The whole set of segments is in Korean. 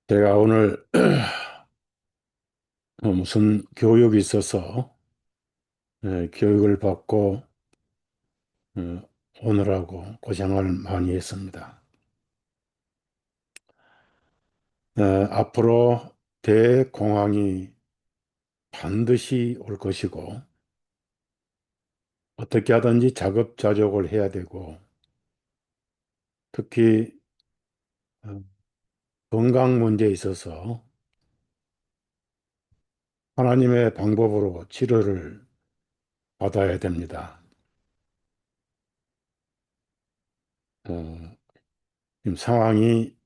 제가 오늘 무슨 교육이 있어서 교육을 받고 어, 오느라고 고생을 많이 했습니다. 앞으로 대공황이 반드시 올 것이고 어떻게 하든지 자급자족을 해야 되고 특히 어, 건강 문제에 있어서 하나님의 방법으로 치료를 받아야 됩니다. 어, 지금 상황이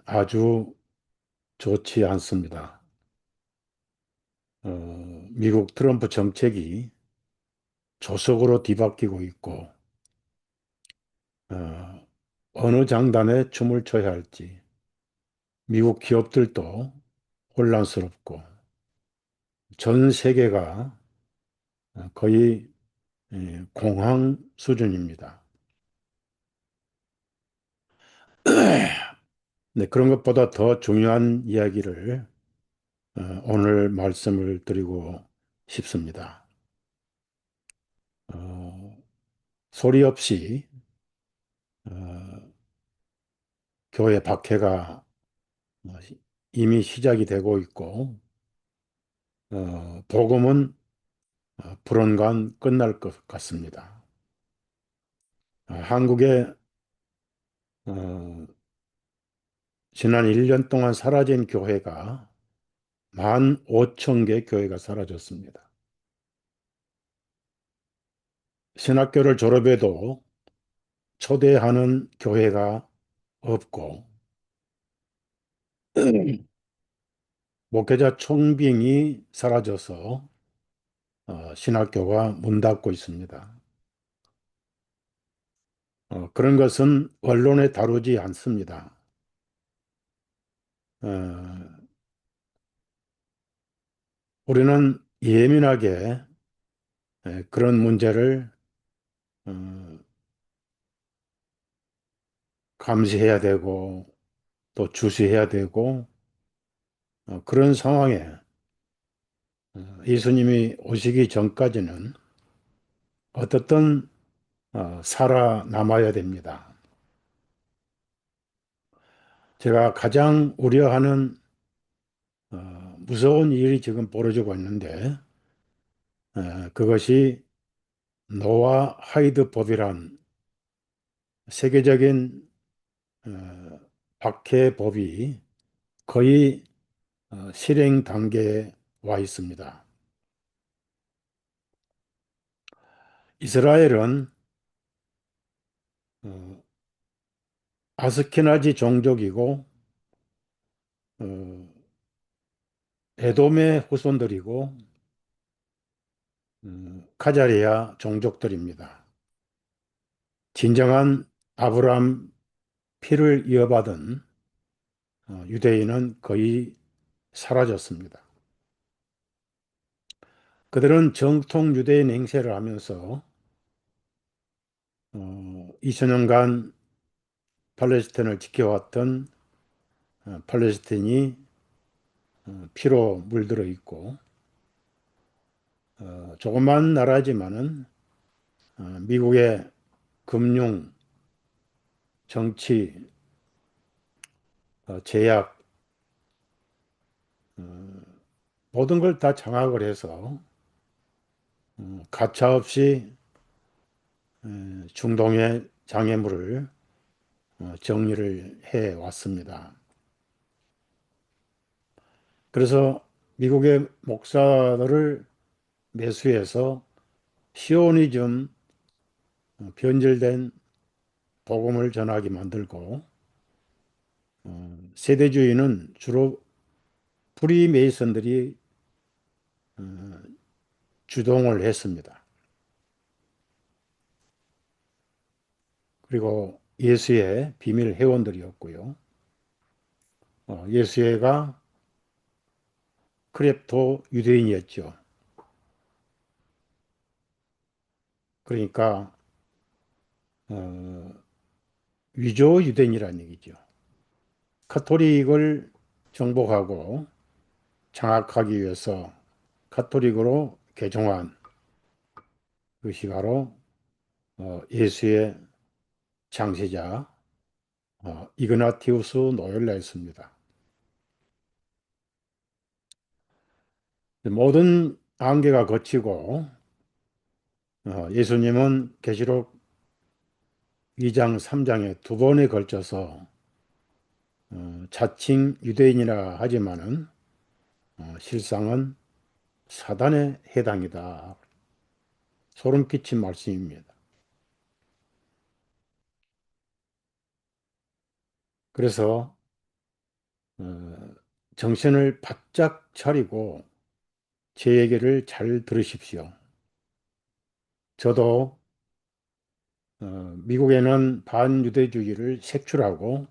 아주 좋지 않습니다. 미국 트럼프 정책이 조속으로 뒤바뀌고 있고, 어, 어느 장단에 춤을 춰야 할지, 미국 기업들도 혼란스럽고, 전 세계가 거의 공황 수준입니다. 네, 그런 것보다 더 중요한 이야기를 오늘 말씀을 드리고 싶습니다. 어, 소리 없이 어, 교회 박해가 어, 이미 시작이 되고 있고, 복음은 불언간 끝날 것 같습니다. 한국에 어, 지난 1년 동안 사라진 교회가 15,000개 교회가 사라졌습니다. 신학교를 졸업해도 초대하는 교회가 없고 목회자 총빙이 사라져서 신학교가 문 닫고 있습니다. 그런 것은 언론에 다루지 않습니다. 어, 우리는 예민하게 그런 문제를 어, 감시해야 되고 또 주시해야 되고 그런 상황에 예수님이 오시기 전까지는 어떻든 살아남아야 됩니다. 제가 가장 우려하는 무서운 일이 지금 벌어지고 있는데 그것이 노아 하이드 법이란 세계적인 어, 박해법이 거의 실행 단계에 와 있습니다. 이스라엘은 어, 아스케나지 종족이고 어, 에돔의 후손들이고 카자리아 종족들입니다. 진정한 아브라함 피를 이어받은 유대인은 거의 사라졌습니다. 그들은 정통 유대인 행세를 하면서 2000년간 팔레스타인을 지켜왔던 팔레스타인이 피로 물들어 있고 조그만 나라지만은 미국의 금융, 정치, 제약 모든 걸 다 장악을 해서 가차없이 중동의 장애물을 정리를 해 왔습니다. 그래서 미국의 목사들을 매수해서 시오니즘 변질된 복음을 전하게 만들고 세대주의는 주로 프리메이슨들이 주동을 했습니다. 그리고 예수의 비밀 회원들이었고요. 예수회가 크랩토 유대인이었죠. 그러니까 어, 위조 유대인이라는 얘기죠. 카톨릭을 정복하고 장악하기 위해서 가톨릭으로 개종한 그것이 바로 예수의 창시자 이그나티우스 노엘라였습니다. 모든 한계가 거치고 예수님은 계시록 2장, 3장에 두 번에 걸쳐서 자칭 유대인이라 하지만은 실상은 사단의 해당이다. 소름 끼친 말씀입니다. 그래서 어, 정신을 바짝 차리고 제 얘기를 잘 들으십시오. 저도 미국에는 반유대주의를 색출하고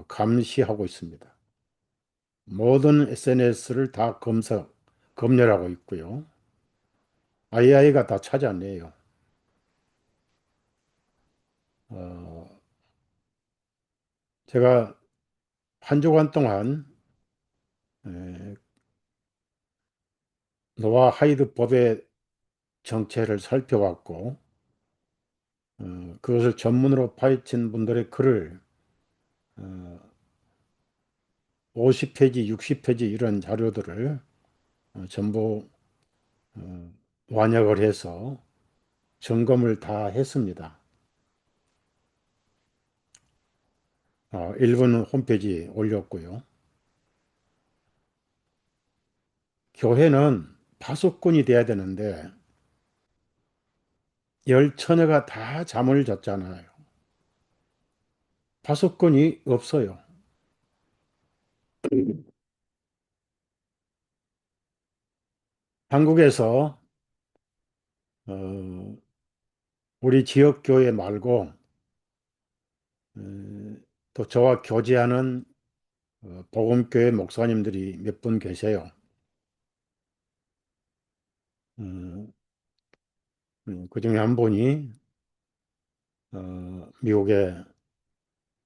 감시하고 있습니다. 모든 SNS를 다 검열하고 있고요. AI가 다 찾아내요. 어, 제가 한 주간 동안 에, 노아 하이드 법의 정체를 살펴왔고 그것을 전문으로 파헤친 분들의 글을 어, 50페이지, 60페이지 이런 자료들을 전부 어, 완역을 해서 점검을 다 했습니다. 일본 홈페이지에 올렸고요. 교회는 파수꾼이 돼야 되는데 열처녀가 다 잠을 잤잖아요. 파수꾼이 없어요. 한국에서 어, 우리 지역 교회 말고 어, 또 저와 교제하는 복음교회 목사님들이 몇 분 계세요. 어, 그 중에 한 분이 미국의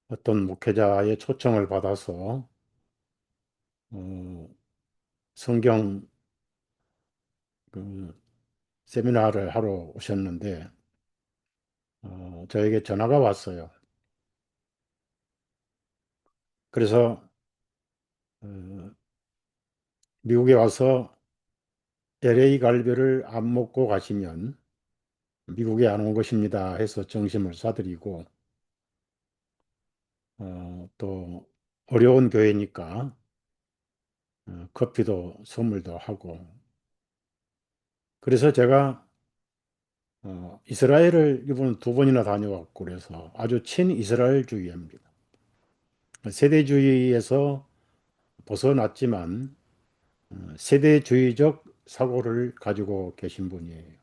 어떤 목회자의 초청을 받아서 어, 성경 그 세미나를 하러 오셨는데 저에게 전화가 왔어요. 그래서 어, 미국에 와서 LA 갈비를 안 먹고 가시면 미국에 안 온 것입니다 해서 정심을 사드리고 또 어려운 교회니까 커피도 선물도 하고 그래서 제가 이스라엘을 이번 두 번이나 다녀왔고 그래서 아주 친이스라엘주의입니다. 세대주의에서 벗어났지만 세대주의적 사고를 가지고 계신 분이에요.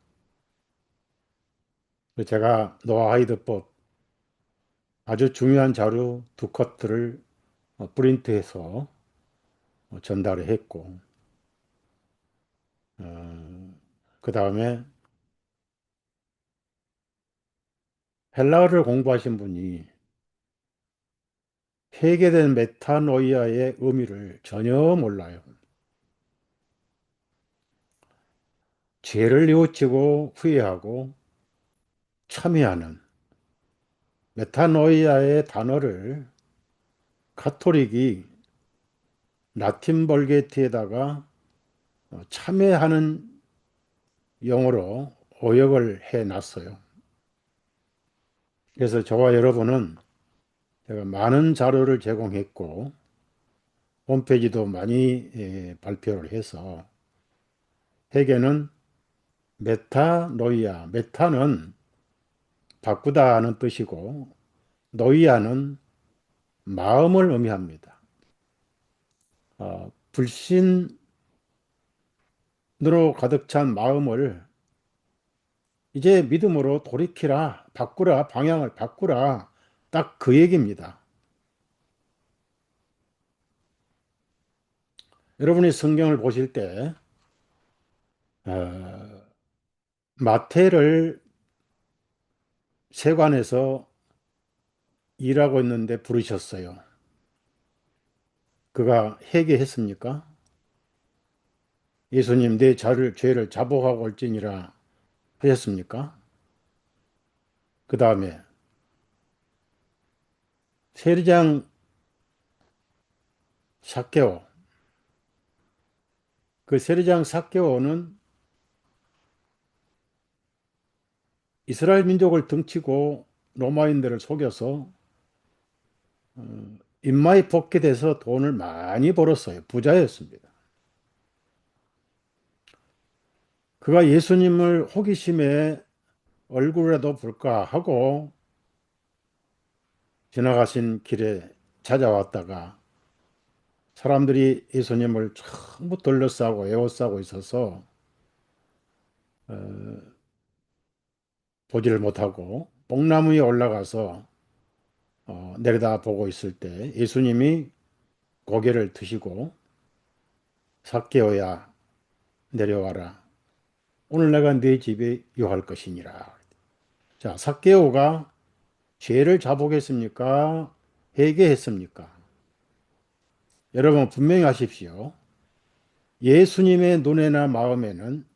제가 노아 하이드법 아주 중요한 자료 두 컷들을 프린트해서 전달을 했고 그 다음에 헬라어를 공부하신 분이 회개된 메타노이아의 의미를 전혀 몰라요. 죄를 뉘우치고 후회하고 참회하는 메타노이아의 단어를 가톨릭이 라틴 벌게티에다가 참회하는 용어로 오역을 해놨어요. 그래서 저와 여러분은 제가 많은 자료를 제공했고 홈페이지도 많이 발표를 해서 회개는 메타노이아, 메타는 바꾸다는 뜻이고 노이아는 마음을 의미합니다. 불신으로 가득 찬 마음을 이제 믿음으로 돌이키라, 바꾸라, 방향을 바꾸라. 딱 그 얘기입니다. 여러분이 성경을 보실 때 어, 마태를 세관에서 일하고 있는데 부르셨어요. 그가 회개했습니까? 예수님 내 죄를 자복하고 올지니라 하셨습니까? 그 다음에 세리장 삭개오, 그 세리장 삭개오는 이스라엘 민족을 등치고 로마인들을 속여서 입마에 벗게 돼서 돈을 많이 벌었어요. 부자였습니다. 그가 예수님을 호기심에 얼굴이라도 볼까 하고 지나가신 길에 찾아왔다가 사람들이 예수님을 전부 둘러싸고 에워싸고 있어서 보지를 못하고 뽕나무 에 올라가서 내려다 보고 있을 때 예수님이 고개를 드시고 삭개오야 내려와라. 오늘 내가 네 집에 유할 것이니라. 자, 삭개오가 죄를 자복했습니까? 회개했습니까? 여러분 분명히 하십시오. 예수님의 눈에나 마음에는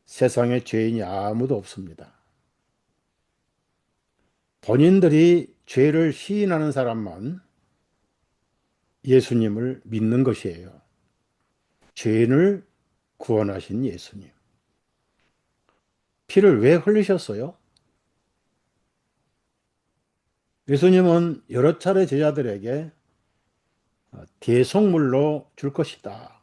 세상에 죄인이 아무도 없습니다. 본인들이 죄를 시인하는 사람만 예수님을 믿는 것이에요. 죄인을 구원하신 예수님. 피를 왜 흘리셨어요? 예수님은 여러 차례 제자들에게 대속물로 줄 것이다.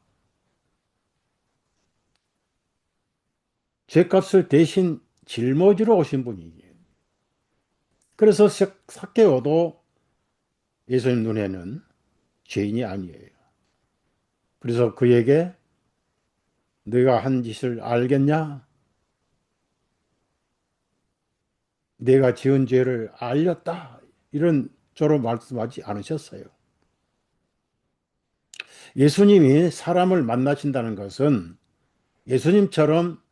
죄값을 대신 짊어지러 오신 분이에요. 그래서 삭개오도 예수님 눈에는 죄인이 아니에요. 그래서 그에게 네가 한 짓을 알겠냐? 내가 지은 죄를 알렸다. 이런 조로 말씀하지 않으셨어요. 예수님이 사람을 만나신다는 것은 예수님처럼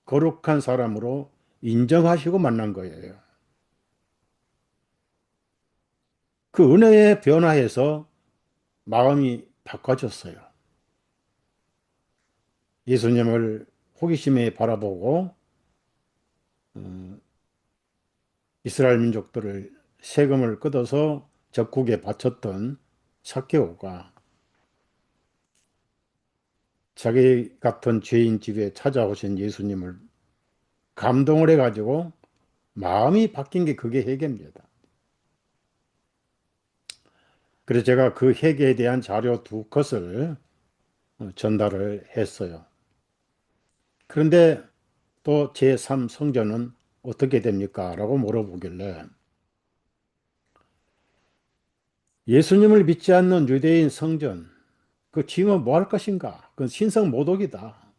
거룩한 사람으로 인정하시고 만난 거예요. 그 은혜에 변화해서 마음이 바꿔졌어요. 예수님을 호기심에 바라보고 이스라엘 민족들을 세금을 걷어서 적국에 바쳤던 삭개오가 자기 같은 죄인 집에 찾아오신 예수님을 감동을 해가지고 마음이 바뀐 게 그게 회개입니다. 그래서 제가 그 회개에 대한 자료 두 컷을 전달을 했어요. 그런데 또 제3 성전은 어떻게 됩니까? 라고 물어보길래 예수님을 믿지 않는 유대인 성전, 그 지으면 뭐 할 것인가? 그건 신성 모독이다.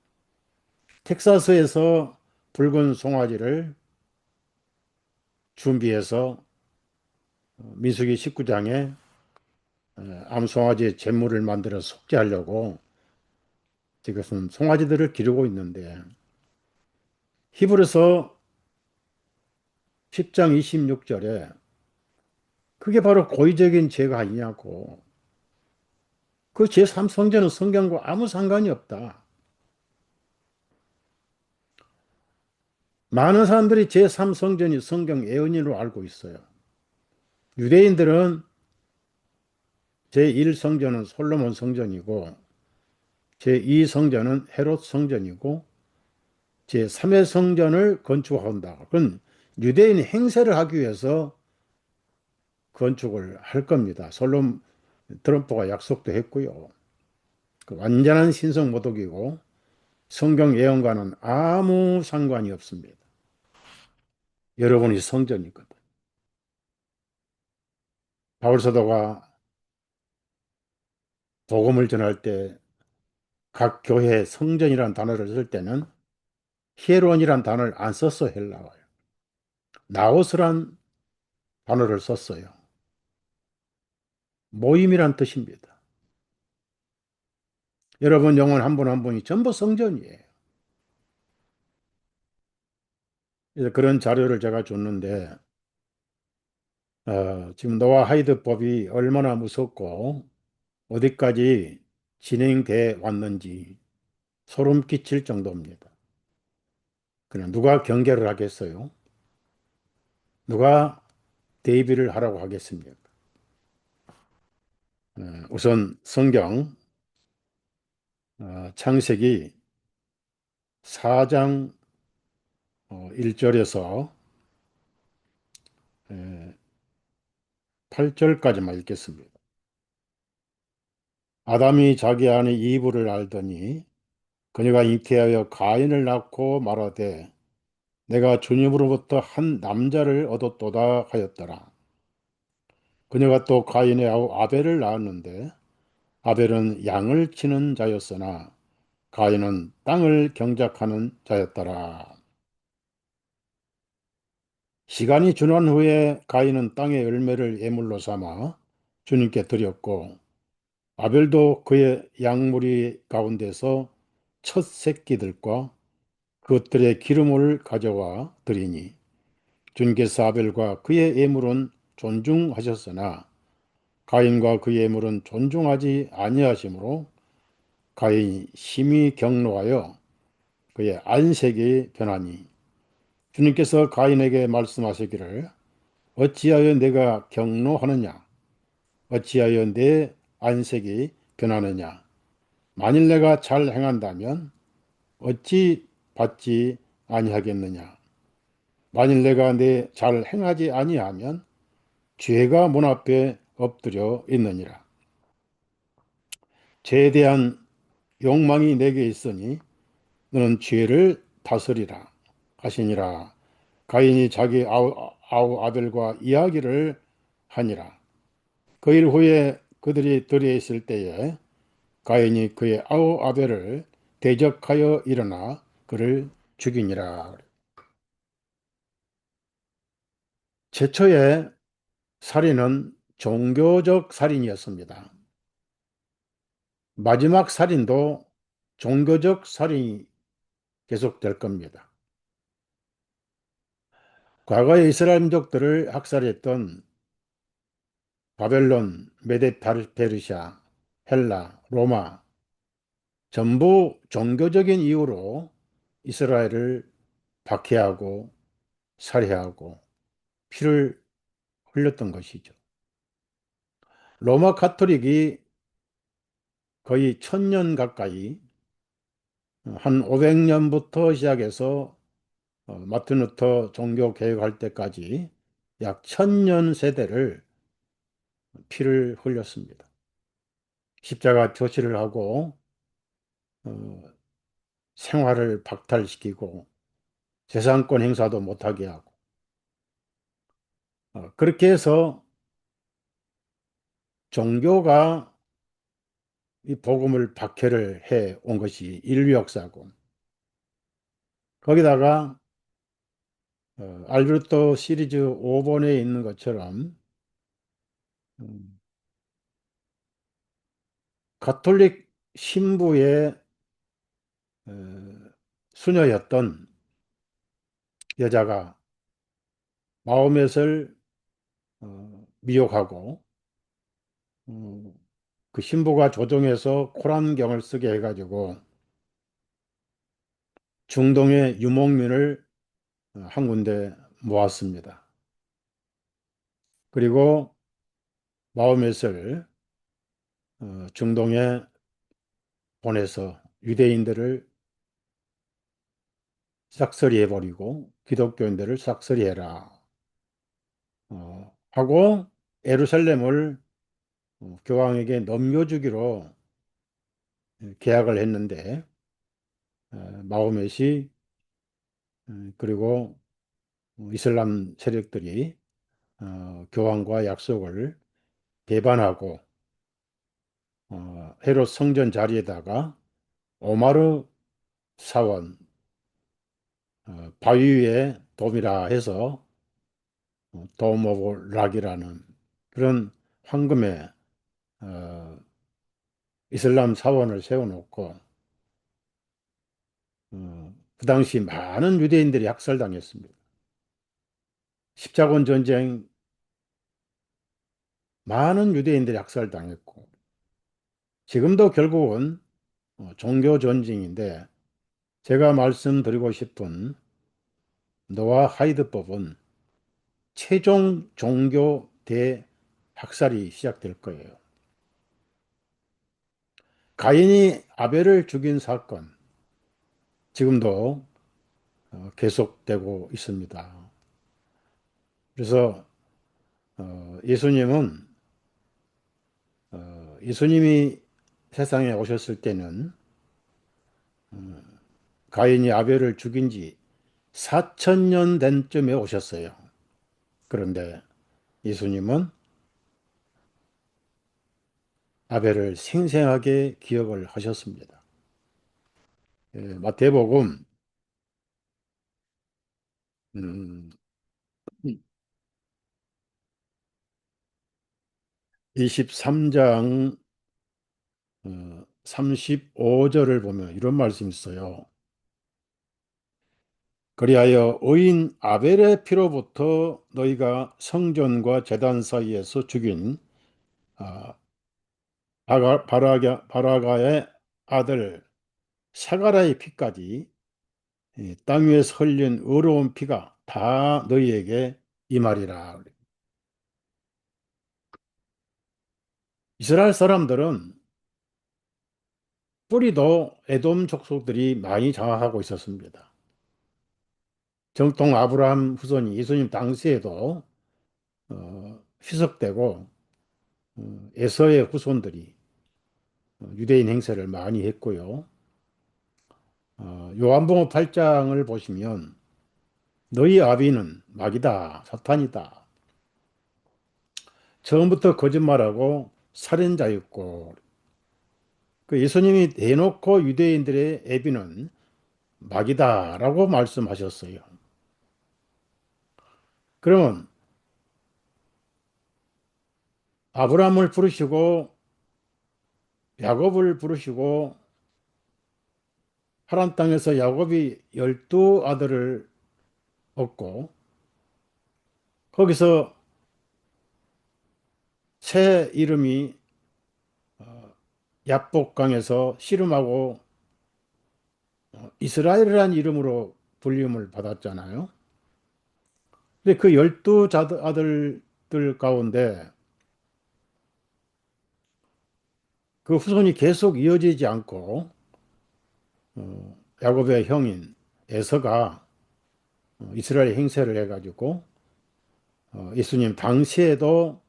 텍사스에서 붉은 송아지를 준비해서 민수기 19장에 암송아지의 제물을 만들어 속죄하려고 지금 송아지들을 기르고 있는데 히브리서 10장 26절에 그게 바로 고의적인 죄가 아니냐고. 그 제3성전은 성경과 아무 상관이 없다. 많은 사람들이 제3성전이 성경 예언으로 알고 있어요. 유대인들은 제1성전은 솔로몬 성전이고 제2성전은 헤롯 성전이고 제3의 성전을 건축한다. 그건 유대인 행세를 하기 위해서 건축을 할 겁니다. 트럼프가 약속도 했고요. 그 완전한 신성 모독이고 성경 예언과는 아무 상관이 없습니다. 여러분이 성전이거든. 바울 사도가 복음을 전할 때 각 교회에 성전이라는 단어를 쓸 때는 히에론이란 단어를 안 썼어 헬라어요. 나오스란 단어를 썼어요. 모임이란 뜻입니다. 여러분 영혼 한 분 한 분이 전부 성전이에요. 그래서 그런 자료를 제가 줬는데 지금 노아 하이드 법이 얼마나 무섭고 어디까지 진행돼 왔는지 소름 끼칠 정도입니다. 그냥 누가 경계를 하겠어요? 누가 대비를 하라고 하겠습니까? 우선 성경 창세기 4장 1절에서 8절까지만 읽겠습니다. 아담이 자기 아내 이브를 알더니 그녀가 잉태하여 가인을 낳고 말하되 내가 주님으로부터 한 남자를 얻었도다 하였더라. 그녀가 또 가인의 아우 아벨을 낳았는데 아벨은 양을 치는 자였으나 가인은 땅을 경작하는 자였더라. 시간이 지난 후에 가인은 땅의 열매를 예물로 삼아 주님께 드렸고 아벨도 그의 양무리 가운데서 첫 새끼들과 그것들의 기름을 가져와 드리니 주님께서 아벨과 그의 예물은 존중하셨으나 가인과 그의 예물은 존중하지 아니하시므로 가인이 심히 경노하여 그의 안색이 변하니 주님께서 가인에게 말씀하시기를 어찌하여 내가 경노하느냐 어찌하여 내 안색이 변하느냐 만일 내가 잘 행한다면 어찌 받지 아니하겠느냐 만일 내가 내 잘 행하지 아니하면 죄가 문 앞에 엎드려 있느니라. 죄에 대한 욕망이 내게 있으니 너는 죄를 다스리라 하시니라. 가인이 자기 아우 아벨과 이야기를 하니라. 그 일 후에 그들이 들에 있을 때에 가인이 그의 아우 아벨을 대적하여 일어나 그를 죽이니라. 최초의 살인은 종교적 살인이었습니다. 마지막 살인도 종교적 살인이 계속될 겁니다. 과거의 이스라엘 민족들을 학살했던 바벨론, 메데 페르시아, 헬라, 로마 전부 종교적인 이유로 이스라엘을 박해하고 살해하고 피를 흘렸던 것이죠. 로마 카톨릭이 거의 1000년 가까이 한 500년부터 시작해서 마틴 루터 종교 개혁할 때까지 약 1000년 세대를 피를 흘렸습니다. 십자가 표시를 하고 어, 생활을 박탈시키고 재산권 행사도 못하게 하고 그렇게 해서 종교가 이 복음을 박해를 해 온 것이 인류 역사고 거기다가 알베르토 시리즈 5번에 있는 것처럼 음, 가톨릭 신부의 어, 수녀였던 여자가 마호멧을 미혹하고 어, 그 신부가 조종해서 코란경을 쓰게 해가지고 중동의 유목민을 한 군데 모았습니다. 그리고 마호멧을 중동에 보내서 유대인들을 싹쓸이해버리고 기독교인들을 싹쓸이해라 하고 예루살렘을 교황에게 넘겨주기로 계약을 했는데 마호멧이 그리고 이슬람 세력들이 교황과 약속을 배반하고 헤롯 성전 자리에다가 오마르 사원 바위 위에 돔이라 해서 돔 오브 락이라는 그런 황금의 어, 이슬람 사원을 세워놓고 그 당시 많은 유대인들이 학살당했습니다. 십자군 전쟁 많은 유대인들이 학살당했고 지금도 결국은 종교 전쟁인데 제가 말씀드리고 싶은 노아 하이드법은 최종 종교 대학살이 시작될 거예요. 가인이 아벨을 죽인 사건, 지금도 계속되고 있습니다. 그래서 예수님이 세상에 오셨을 때는 가인이 아벨을 죽인 지 4천년 된 쯤에 오셨어요. 그런데 예수님은 아벨을 생생하게 기억을 하셨습니다. 마태복음 음, 23장 35절을 보면 이런 말씀이 있어요. 그리하여 의인 아벨의 피로부터 너희가 성전과 제단 사이에서 죽인 아, 바라가의 아들 사가라의 피까지 땅 위에서 흘린 의로운 피가 다 너희에게 임하리라. 이스라엘 사람들은 뿌리도 에돔 족속들이 많이 장악하고 있었습니다. 정통 아브라함 후손이 예수님 당시에도 희석되고 에서의 후손들이 유대인 행세를 많이 했고요. 요한복음 8장을 보시면 너희 아비는 마귀다, 사탄이다. 처음부터 거짓말하고 살인자였고 그 예수님이 대놓고 유대인들의 애비는 마귀다라고 말씀하셨어요. 그러면 아브라함을 부르시고 야곱을 부르시고 하란 땅에서 야곱이 12 아들을 얻고 거기서 새 이름이 야복강에서 씨름하고 이스라엘이라는 이름으로 불림을 받았잖아요. 근데 그 12 아들들 가운데 그 후손이 계속 이어지지 않고 야곱의 형인 에서가 이스라엘 행세를 해가지고 예수님 당시에도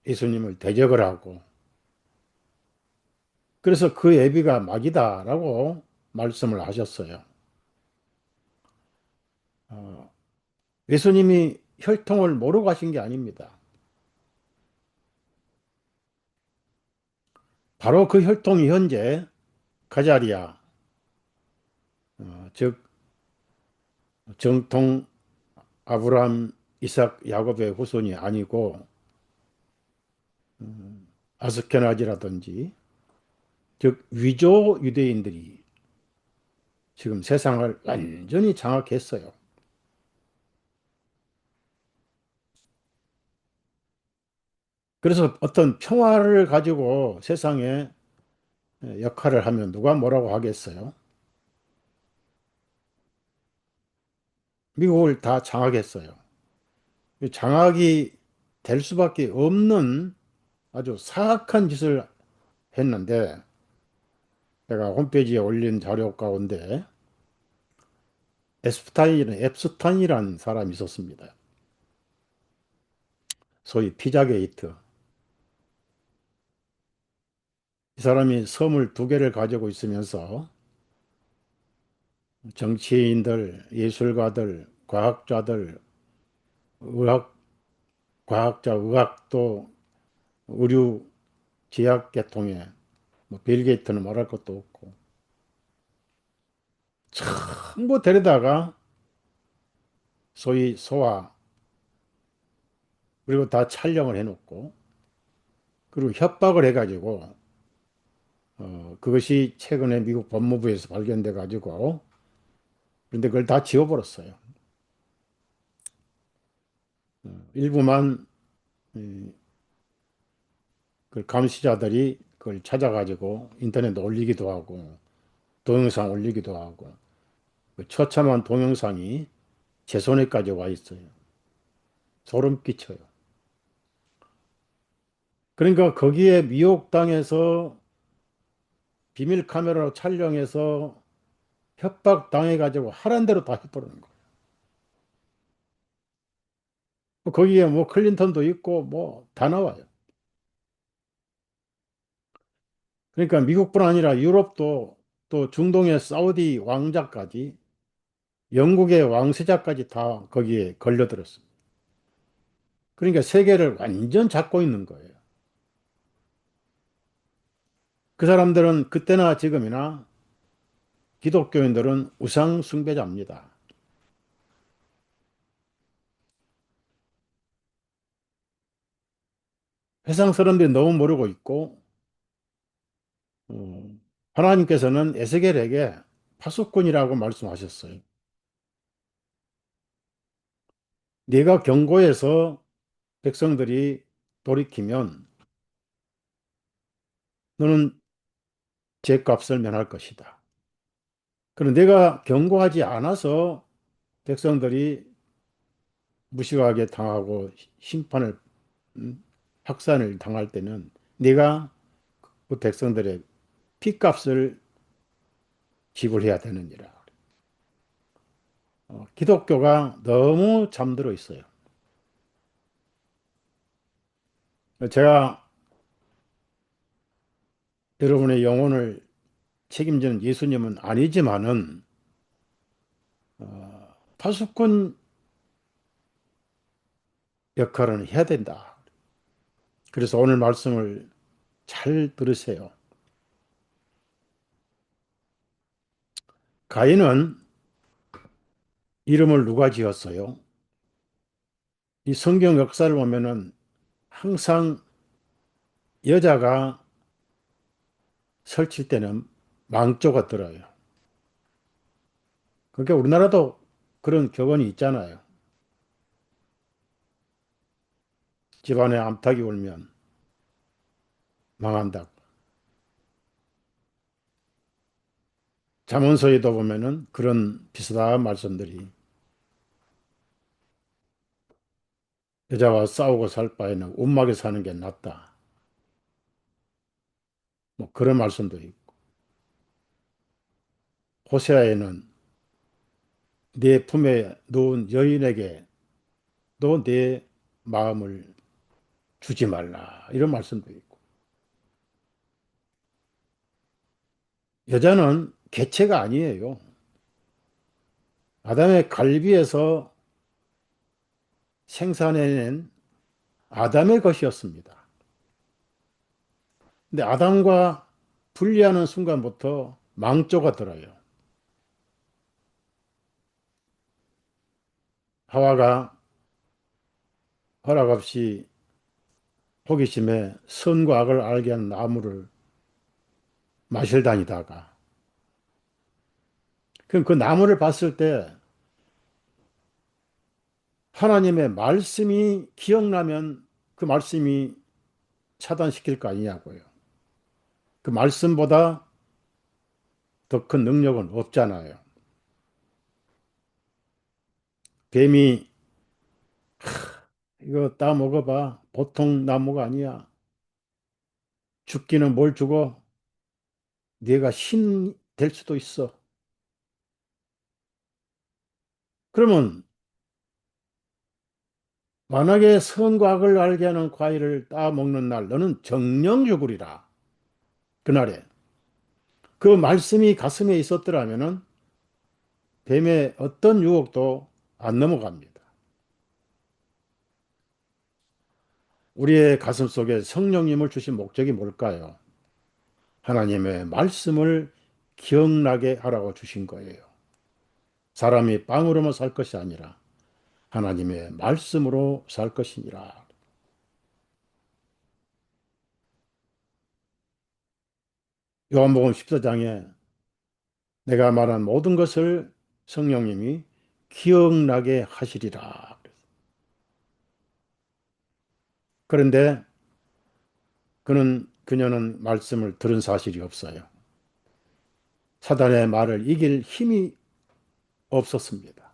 예수님을 대적을 하고 그래서 그 애비가 마귀다라고 말씀을 하셨어요. 어, 예수님이 혈통을 모르고 하신 게 아닙니다. 바로 그 혈통이 현재 가자리야, 즉 정통 아브라함, 이삭, 야곱의 후손이 아니고 아스케나지라든지 즉 위조 유대인들이 지금 세상을 완전히 장악했어요. 그래서 어떤 평화를 가지고 세상에 역할을 하면 누가 뭐라고 하겠어요? 미국을 다 장악했어요. 장악이 될 수밖에 없는 아주 사악한 짓을 했는데 제가 홈페이지에 올린 자료 가운데 앱스타인이라는 사람이 있었습니다. 소위 피자게이트. 이 사람이 섬을 2개를 가지고 있으면서 정치인들, 예술가들, 과학자들, 의학, 과학자, 의학도, 의류, 제약 계통에 뭐빌 게이트는 말할 것도 없고 전부 데려다가 소위 소화 그리고 다 촬영을 해놓고 그리고 협박을 해가지고 그것이 최근에 미국 법무부에서 발견돼 가지고 그런데 그걸 다 지워버렸어요. 일부만 그 감시자들이 그걸 찾아가지고 인터넷에 올리기도 하고 동영상 올리기도 하고 그 처참한 동영상이 제 손에까지 와 있어요. 소름 끼쳐요. 그러니까 거기에 미혹당해서 비밀 카메라로 촬영해서 협박당해가지고 하란 대로 다 해버리는 거예요. 거기에 뭐 클린턴도 있고 뭐 다 나와요. 그러니까 미국뿐 아니라 유럽도 또 중동의 사우디 왕자까지 영국의 왕세자까지 다 거기에 걸려들었어요. 그러니까 세계를 완전 잡고 있는 거예요. 그 사람들은 그때나 지금이나 기독교인들은 우상 숭배자입니다. 세상 사람들이 너무 모르고 있고 어, 하나님께서는 에스겔에게 파수꾼이라고 말씀하셨어요. 네가 경고해서 백성들이 돌이키면 너는 죄값을 면할 것이다. 그런데 내가 경고하지 않아서 백성들이 무시하게 당하고 심판을 확산을 당할 때는 네가 그 백성들의 피값을 지불해야 되느니라. 기독교가 너무 잠들어 있어요. 제가 여러분의 영혼을 책임지는 예수님은 아니지만은 파수꾼 역할은 해야 된다. 그래서 오늘 말씀을 잘 들으세요. 가인은 이름을 누가 지었어요? 이 성경 역사를 보면은 항상 여자가 설칠 때는 망조가 들어요. 그러니까 우리나라도 그런 격언이 있잖아요. 집안에 암탉이 울면 망한다. 잠언서에도 보면은 그런 비슷한 말씀들이 여자와 싸우고 살 바에는 움막에 사는 게 낫다. 뭐 그런 말씀도 있고. 호세아에는 내 품에 놓은 여인에게 너 내 마음을 주지 말라. 이런 말씀도 있고. 여자는 개체가 아니에요. 아담의 갈비에서 생산해낸 아담의 것이었습니다. 근데 아담과 분리하는 순간부터 망조가 들어요. 하와가 허락 없이 호기심에 선과 악을 알게 하는 나무를 마실 다니다가 그럼 그 나무를 봤을 때 하나님의 말씀이 기억나면 그 말씀이 차단시킬 거 아니냐고요. 그 말씀보다 더 큰 능력은 없잖아요. 뱀이 이거 따 먹어봐. 보통 나무가 아니야. 죽기는 뭘 죽어? 네가 신 될 수도 있어. 그러면 만약에 선과 악을 알게 하는 과일을 따 먹는 날 너는 정령 죽으리라. 그날에 그 말씀이 가슴에 있었더라면은 뱀의 어떤 유혹도 안 넘어갑니다. 우리의 가슴 속에 성령님을 주신 목적이 뭘까요? 하나님의 말씀을 기억나게 하라고 주신 거예요. 사람이 빵으로만 살 것이 아니라 하나님의 말씀으로 살 것이니라. 요한복음 14장에 내가 말한 모든 것을 성령님이 기억나게 하시리라. 그런데 그는 그녀는 말씀을 들은 사실이 없어요. 사단의 말을 이길 힘이 없었습니다.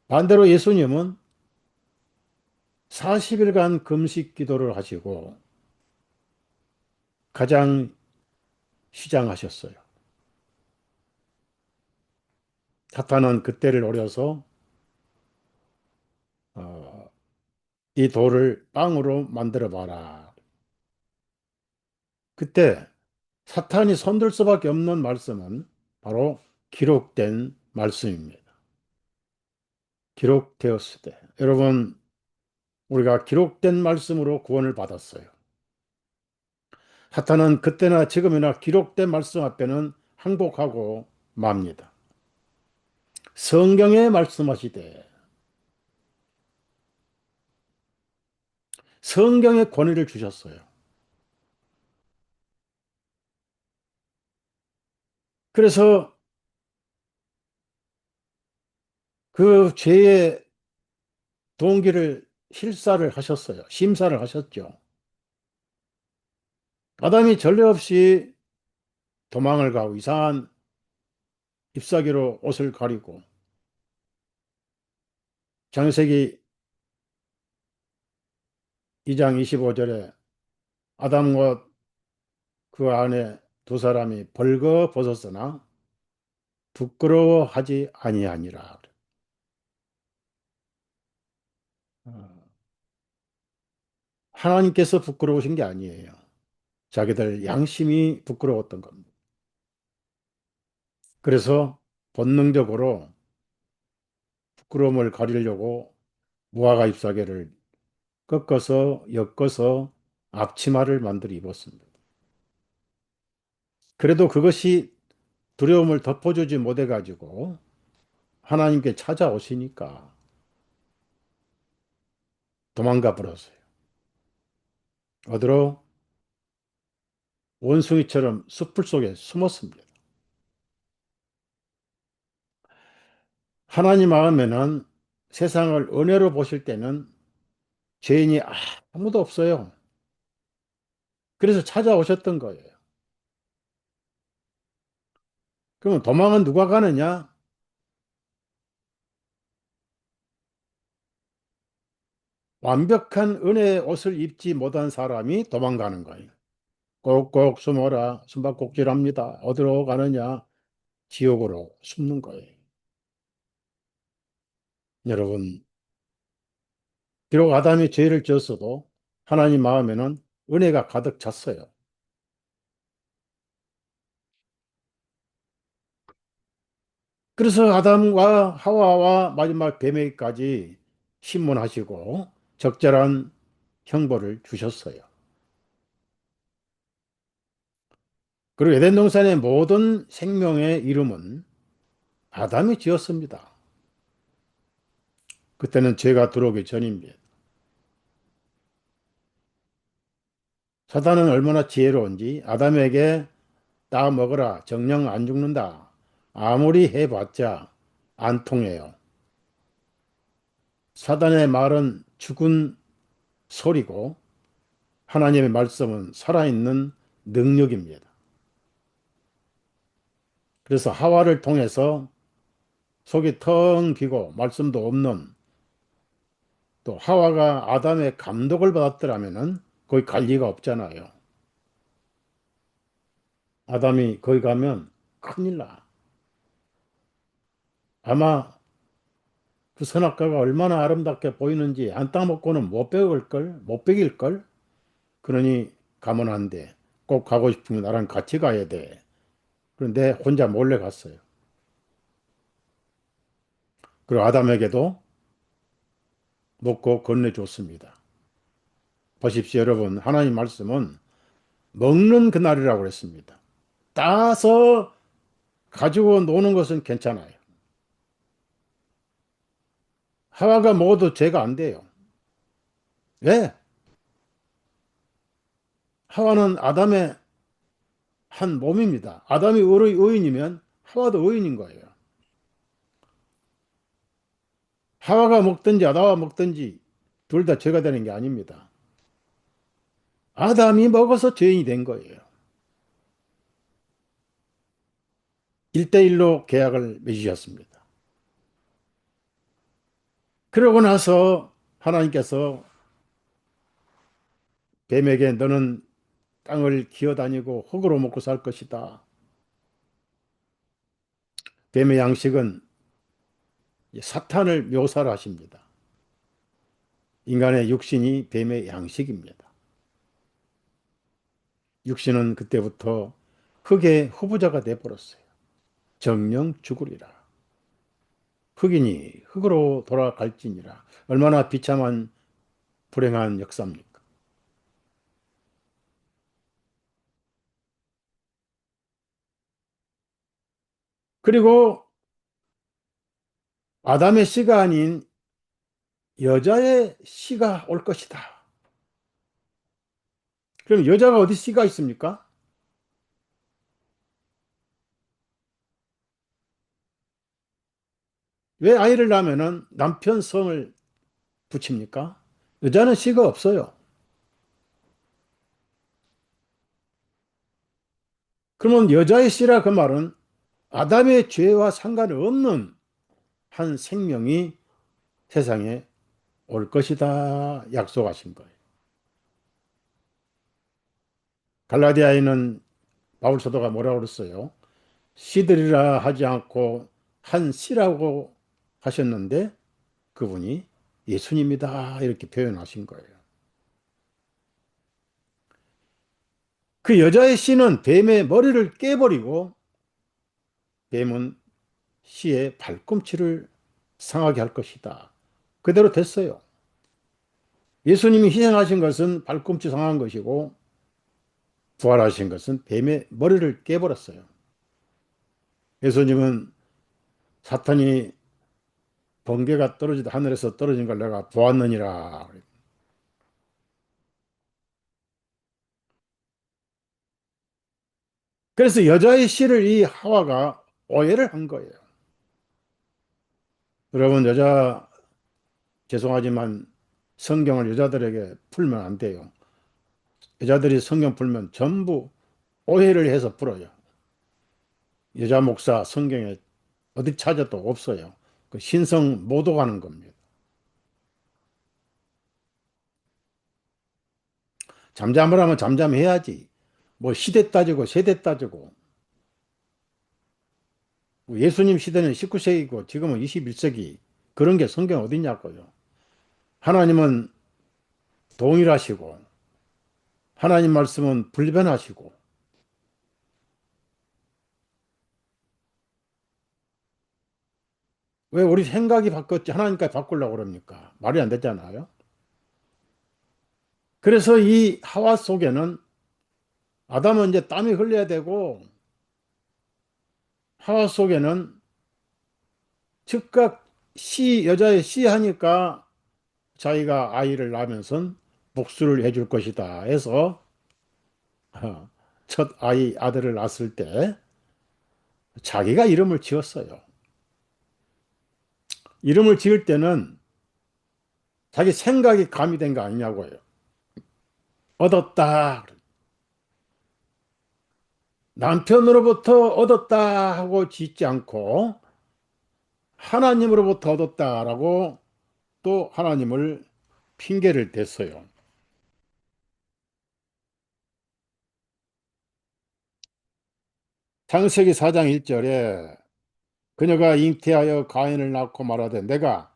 반대로 예수님은 40일간 금식 기도를 하시고 가장 시장하셨어요. 사탄은 그때를 노려서 어, 이 돌을 빵으로 만들어 봐라. 그때 사탄이 손들 수밖에 없는 말씀은 바로 기록된 말씀입니다. 기록되었을 때. 여러분, 우리가 기록된 말씀으로 구원을 받았어요. 사탄은 그때나 지금이나 기록된 말씀 앞에는 항복하고 맙니다. 성경에 말씀하시되 성경에 권위를 주셨어요. 그래서 그 죄의 동기를 실사를 하셨어요. 심사를 하셨죠. 아담이 전례 없이 도망을 가고 이상한 잎사귀로 옷을 가리고 창세기 2장 25절에 아담과 그 아내 두 사람이 벌거벗었으나 부끄러워하지 아니하니라. 어, 하나님께서 부끄러우신 게 아니에요. 자기들 양심이 부끄러웠던 겁니다. 그래서 본능적으로 부끄러움을 가리려고 무화과 잎사귀를 꺾어서 엮어서 앞치마를 만들어 입었습니다. 그래도 그것이 두려움을 덮어주지 못해가지고 하나님께 찾아오시니까 도망가 버렸어요. 어디로? 원숭이처럼 숲을 속에 숨었습니다. 하나님 마음에는 세상을 은혜로 보실 때는 죄인이 아무도 없어요. 그래서 찾아오셨던 거예요. 그러면 도망은 누가 가느냐? 완벽한 은혜의 옷을 입지 못한 사람이 도망가는 거예요. 꼭꼭 숨어라. 숨바꼭질합니다. 어디로 가느냐? 지옥으로 숨는 거예요. 여러분, 비록 아담이 죄를 지었어도 하나님 마음에는 은혜가 가득 찼어요. 그래서 아담과 하와와 마지막 뱀에게까지 신문하시고 적절한 형벌을 주셨어요. 그리고 에덴 동산의 모든 생명의 이름은 아담이 지었습니다. 그때는 죄가 들어오기 전입니다. 사단은 얼마나 지혜로운지 아담에게 따 먹어라. 정녕 안 죽는다. 아무리 해봤자 안 통해요. 사단의 말은 죽은 소리고 하나님의 말씀은 살아있는 능력입니다. 그래서 하와를 통해서 속이 텅 비고 말씀도 없는 또 하와가 아담의 감독을 받았더라면은 거기 갈 리가 없잖아요. 아담이 거기 가면 큰일 나. 아마 그 선악과가 얼마나 아름답게 보이는지 안 따먹고는 못 먹을걸, 못 먹일걸. 그러니 가면 안 돼. 꼭 가고 싶으면 나랑 같이 가야 돼. 그런데 혼자 몰래 갔어요. 그리고 아담에게도 먹고 건네줬습니다. 보십시오, 여러분. 하나님 말씀은 먹는 그날이라고 그랬습니다. 따서 가지고 노는 것은 괜찮아요. 하와가 먹어도 죄가 안 돼요. 왜? 하와는 아담의 한 몸입니다. 아담이 의인이면 하와도 의인인 거예요. 하와가 먹든지 아담이 먹든지 둘 다 죄가 되는 게 아닙니다. 아담이 먹어서 죄인이 된 거예요. 1대1로 계약을 맺으셨습니다. 그러고 나서 하나님께서 뱀에게 너는 땅을 기어다니고 흙으로 먹고 살 것이다. 뱀의 양식은 사탄을 묘사를 하십니다. 인간의 육신이 뱀의 양식입니다. 육신은 그때부터 흙의 후부자가 되어버렸어요. 정령 죽으리라. 흑인이 흙으로 돌아갈지니라. 얼마나 비참한 불행한 역사입니까? 그리고 아담의 씨가 아닌 여자의 씨가 올 것이다. 그럼 여자가 어디 씨가 있습니까? 왜 아이를 낳으면 남편 성을 붙입니까? 여자는 씨가 없어요. 그러면 여자의 씨라 그 말은 아담의 죄와 상관없는 한 생명이 세상에 올 것이다 약속하신 거예요. 갈라디아에는 바울 사도가 뭐라고 그랬어요? 씨들이라 하지 않고 한 씨라고 하셨는데 그분이 예수님이다 이렇게 표현하신 거예요. 그 여자의 씨는 뱀의 머리를 깨버리고 뱀은 씨의 발꿈치를 상하게 할 것이다. 그대로 됐어요. 예수님이 희생하신 것은 발꿈치 상한 것이고 부활하신 것은 뱀의 머리를 깨버렸어요. 예수님은 사탄이 번개가 떨어지다 하늘에서 떨어진 걸 내가 보았느니라. 그래서 여자의 씨를 이 하와가 오해를 한 거예요. 여러분, 죄송하지만 성경을 여자들에게 풀면 안 돼요. 여자들이 성경 풀면 전부 오해를 해서 풀어요. 여자 목사 성경에 어디 찾아도 없어요. 그 신성 모독하는 겁니다. 잠잠을 하면 잠잠해야지. 뭐 시대 따지고 세대 따지고. 예수님 시대는 19세기고 지금은 21세기. 그런 게 성경 어딨냐고요. 하나님은 동일하시고 하나님 말씀은 불변하시고 왜 우리 생각이 바뀌었지 하나님까지 바꾸려고 그럽니까? 말이 안 되잖아요. 그래서 이 하와 속에는 아담은 이제 땀이 흘려야 되고 하와 속에는 즉각 여자의 하니까 자기가 아이를 낳으면서 복수를 해줄 것이다 해서 첫 아들을 낳았을 때 자기가 이름을 지었어요. 이름을 지을 때는 자기 생각이 가미된 거 아니냐고요. 얻었다. 남편으로부터 얻었다 하고 짓지 않고 하나님으로부터 얻었다라고 또 하나님을 핑계를 댔어요. 창세기 4장 1절에 그녀가 잉태하여 가인을 낳고 말하되 내가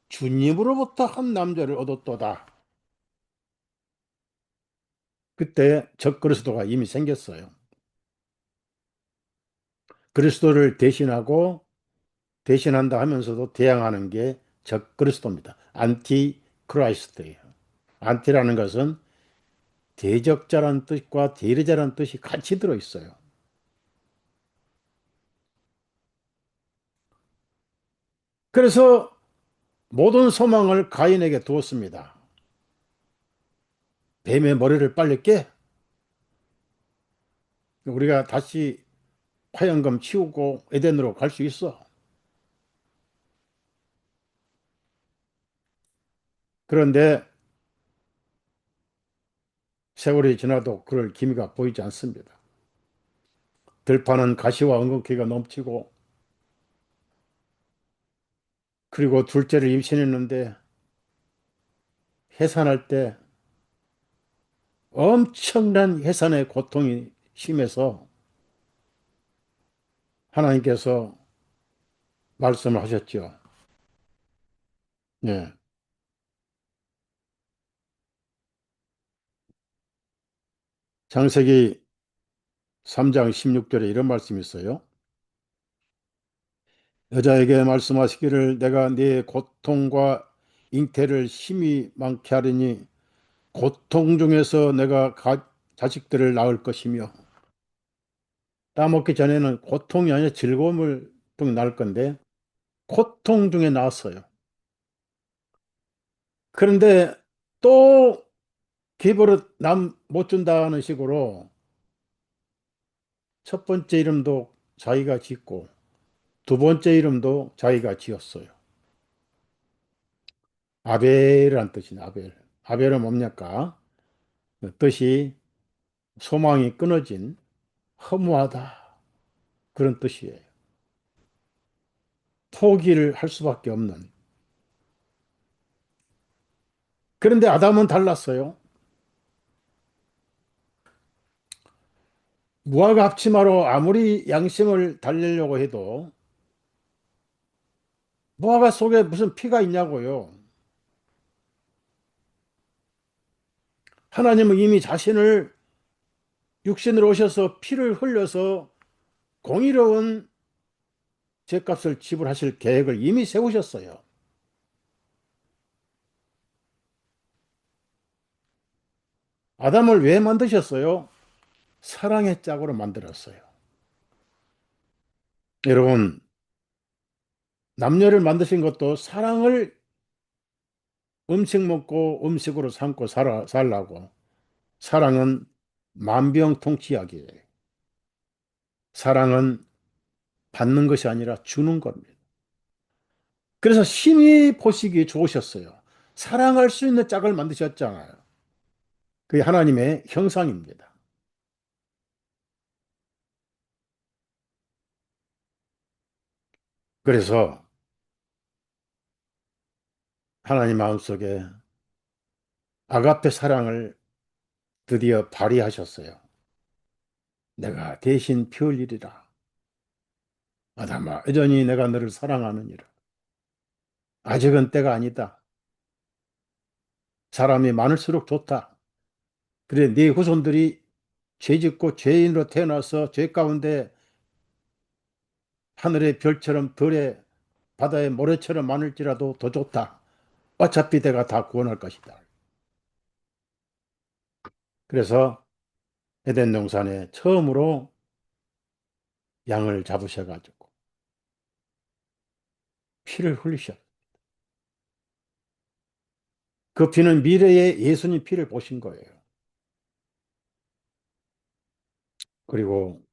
주님으로부터 한 남자를 얻었도다. 그때 적그리스도가 이미 생겼어요. 그리스도를 대신하고 대신한다 하면서도 대항하는 게 적그리스도입니다. 안티 크라이스트예요. 안티라는 것은 대적자란 뜻과 대리자란 뜻이 같이 들어 있어요. 그래서 모든 소망을 가인에게 두었습니다. 뱀의 머리를 빨리 깨. 우리가 다시 화영금 치우고 에덴으로 갈 수 있어. 그런데 세월이 지나도 그럴 기미가 보이지 않습니다. 들판은 가시와 엉겅퀴가 넘치고, 그리고 둘째를 임신했는데 해산할 때 엄청난 해산의 고통이 심해서 하나님께서 말씀을 하셨죠. 네. 창세기 3장 16절에 이런 말씀이 있어요. 여자에게 말씀하시기를 내가 네 고통과 잉태를 심히 많게 하리니 고통 중에서 내가 자식들을 낳을 것이며, 따먹기 전에는 고통이 아니라 즐거움을 통해 낳을 건데 고통 중에 낳았어요. 그런데 또 기버릇 남 못 준다는 식으로 첫 번째 이름도 자기가 짓고 두 번째 이름도 자기가 지었어요. 아벨이란 뜻이네, 아벨. 아벨은 뭡니까? 그 뜻이 소망이 끊어진, 허무하다, 그런 뜻이에요. 포기를 할 수밖에 없는. 그런데 아담은 달랐어요. 무화과 앞치마로 아무리 양심을 달래려고 해도 무화과 속에 무슨 피가 있냐고요. 하나님은 이미 자신을 육신으로 오셔서 피를 흘려서 공의로운 죄값을 지불하실 계획을 이미 세우셨어요. 아담을 왜 만드셨어요? 사랑의 짝으로 만들었어요. 여러분, 남녀를 만드신 것도 사랑을 음식 먹고 음식으로 삼고 살라고. 사랑은 만병통치약이에요. 사랑은 받는 것이 아니라 주는 겁니다. 그래서 심히 보시기 좋으셨어요. 사랑할 수 있는 짝을 만드셨잖아요. 그게 하나님의 형상입니다. 그래서 하나님 마음속에 아가페 사랑을 드디어 발휘하셨어요. 내가 대신 피 흘리리라. 아담아, 여전히 내가 너를 사랑하느니라. 아직은 때가 아니다. 사람이 많을수록 좋다. 그래, 네 후손들이 죄짓고 죄인으로 태어나서 죄 가운데 하늘의 별처럼 들에 바다의 모래처럼 많을지라도 더 좋다. 어차피 내가 다 구원할 것이다. 그래서 에덴 동산에 처음으로 양을 잡으셔가지고 피를 흘리셨. 그 피는 미래의 예수님 피를 보신 거예요. 그리고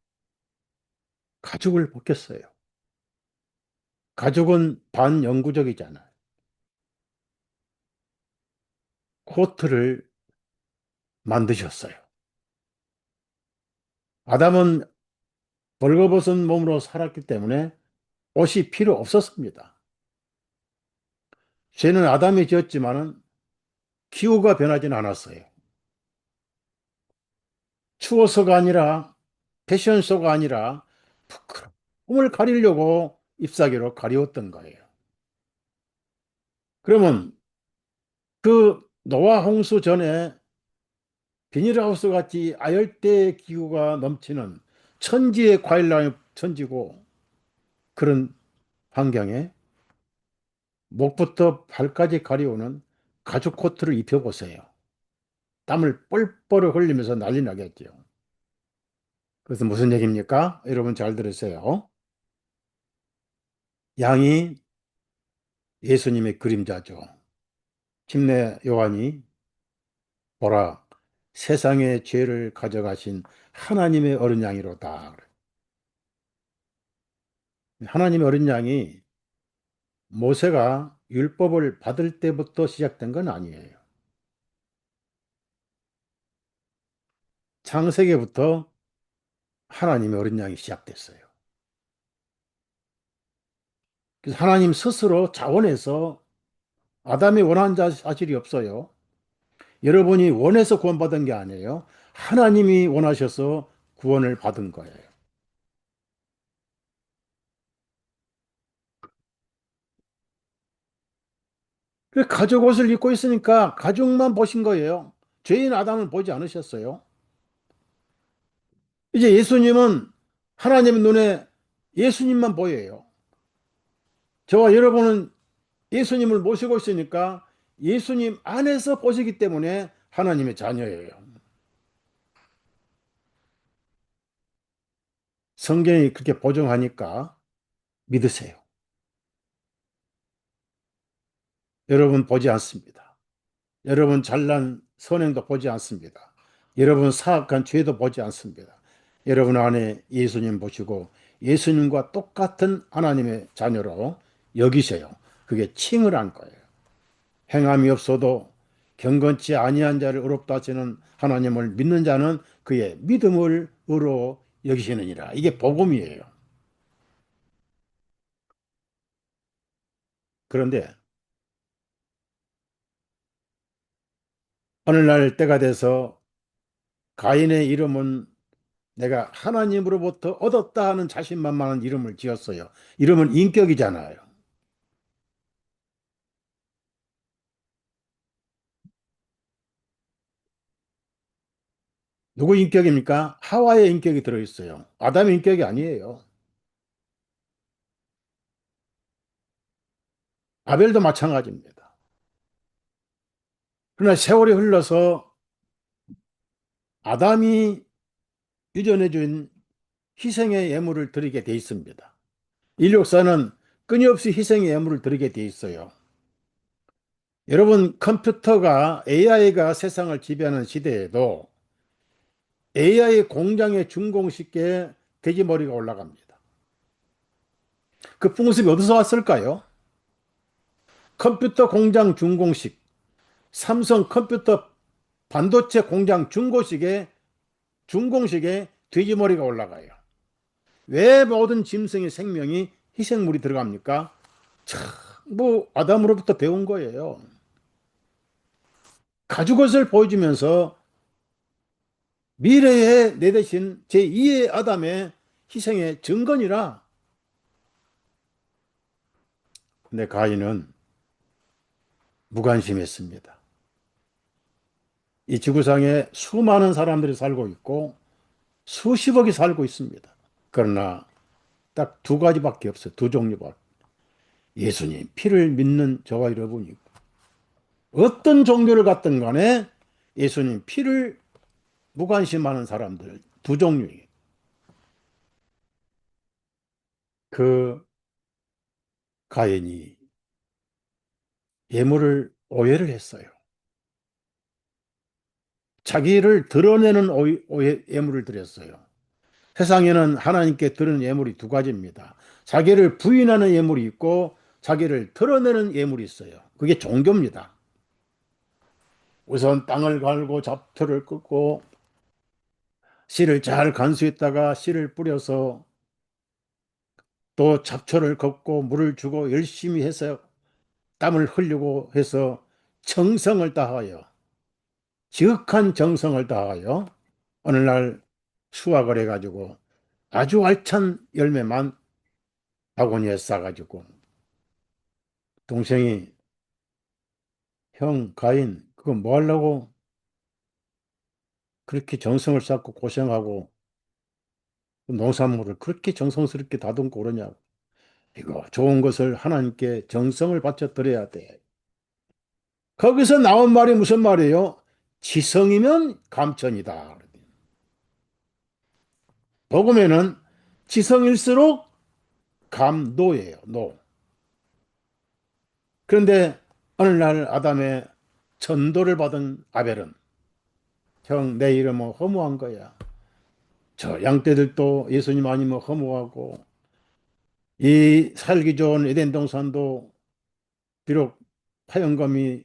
가죽을 벗겼어요. 가죽은 반영구적이잖아요. 코트를 만드셨어요. 아담은 벌거벗은 몸으로 살았기 때문에 옷이 필요 없었습니다. 죄는 아담이 지었지만은 기후가 변하지는 않았어요. 추워서가 아니라 패션쇼가 아니라 부끄러움을 가리려고 잎사귀로 가리웠던 거예요. 그러면 그 노아 홍수 전에 비닐하우스 같이 아열대 기후가 넘치는 천지의 과일랑이 천지고 그런 환경에 목부터 발까지 가려우는 가죽 코트를 입혀보세요. 땀을 뻘뻘 흘리면서 난리 나겠죠. 그래서 무슨 얘기입니까? 여러분 잘 들으세요. 양이 예수님의 그림자죠. 침례 요한이 보라, 세상의 죄를 가져가신 하나님의 어린 양이로다. 하나님의 어린 양이 모세가 율법을 받을 때부터 시작된 건 아니에요. 창세기부터 하나님의 어린 양이 시작됐어요. 그래서 하나님 스스로 자원해서 아담이 원한 사실이 없어요. 여러분이 원해서 구원받은 게 아니에요. 하나님이 원하셔서 구원을 받은 거예요. 그 가죽 옷을 입고 있으니까 가죽만 보신 거예요. 죄인 아담을 보지 않으셨어요. 이제 예수님은 하나님의 눈에 예수님만 보여요. 저와 여러분은 예수님을 모시고 있으니까 예수님 안에서 보시기 때문에 하나님의 자녀예요. 성경이 그렇게 보증하니까 믿으세요. 여러분 보지 않습니다. 여러분 잘난 선행도 보지 않습니다. 여러분 사악한 죄도 보지 않습니다. 여러분 안에 예수님 보시고 예수님과 똑같은 하나님의 자녀로 여기세요. 그게 칭을 한 거예요. 행함이 없어도 경건치 아니한 자를 의롭다 하시는 하나님을 믿는 자는 그의 믿음을 의로 여기시느니라. 이게 복음이에요. 그런데 어느 날 때가 돼서 가인의 이름은 내가 하나님으로부터 얻었다 하는 자신만만한 이름을 지었어요. 이름은 인격이잖아요. 누구 인격입니까? 하와의 인격이 들어있어요. 아담의 인격이 아니에요. 아벨도 마찬가지입니다. 그러나 세월이 흘러서 아담이 유전해 준 희생의 예물을 드리게 돼 있습니다. 인류 역사는 끊임없이 희생의 예물을 드리게 돼 있어요. 여러분, 컴퓨터가 AI가 세상을 지배하는 시대에도 AI 공장의 준공식에 돼지머리가 올라갑니다. 그 풍습이 어디서 왔을까요? 컴퓨터 공장 준공식, 삼성 컴퓨터 반도체 공장 준공식에 돼지머리가 올라가요. 왜 모든 짐승의 생명이 희생물이 들어갑니까? 참, 뭐 아담으로부터 배운 거예요. 가죽옷을 보여주면서 미래의 내 대신 제2의 아담의 희생의 증거니라. 근데 가인은 무관심했습니다. 이 지구상에 수많은 사람들이 살고 있고 수십억이 살고 있습니다. 그러나 딱 두 가지밖에 없어요. 두 종류밖에. 예수님, 피를 믿는 저와 여러분이 있고 어떤 종교를 갖든 간에 예수님 피를 무관심하는 사람들 두 종류예요. 그 가인이 예물을 오해를 했어요. 자기를 드러내는 예물을 드렸어요. 세상에는 하나님께 드리는 예물이 두 가지입니다. 자기를 부인하는 예물이 있고 자기를 드러내는 예물이 있어요. 그게 종교입니다. 우선 땅을 갈고 잡초를 끊고 씨를 잘 간수했다가 씨를 뿌려서 또 잡초를 걷고 물을 주고 열심히 해서 땀을 흘리고 해서 정성을 다하여 지극한 정성을 다하여 어느 날 수확을 해가지고 아주 알찬 열매만 바구니에 싸가지고 동생이 형 가인 그거 뭐 하려고 그렇게 정성을 쌓고 고생하고 농산물을 그렇게 정성스럽게 다듬고 그러냐고. 이거 좋은 것을 하나님께 정성을 바쳐 드려야 돼. 거기서 나온 말이 무슨 말이에요? 지성이면 감천이다. 복음에는 지성일수록 감노예요. 노. 그런데 어느 날 아담의 전도를 받은 아벨은 형, 내 이름은 허무한 거야. 저 양떼들도 예수님 아니면 허무하고 이 살기 좋은 에덴 동산도 비록 화영검이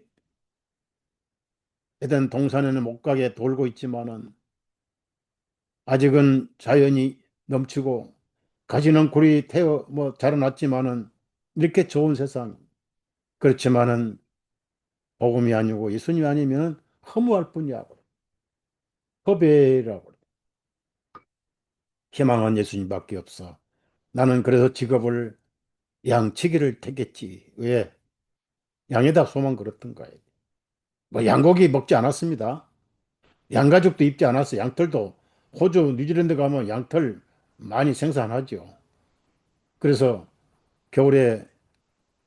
에덴 동산에는 못 가게 돌고 있지만은 아직은 자연이 넘치고 가지는 굴이 태어 자라났지만은 이렇게 좋은 세상. 그렇지만은 복음이 아니고 예수님이 아니면 허무할 뿐이야. 허배라고. 희망은 예수님밖에 없어. 나는 그래서 직업을 양치기를 택했지. 왜? 양에다 소만 걸었던 거예요. 뭐 양고기 먹지 않았습니다. 양가죽도 입지 않았어요. 양털도 호주, 뉴질랜드 가면 양털 많이 생산하죠. 그래서 겨울에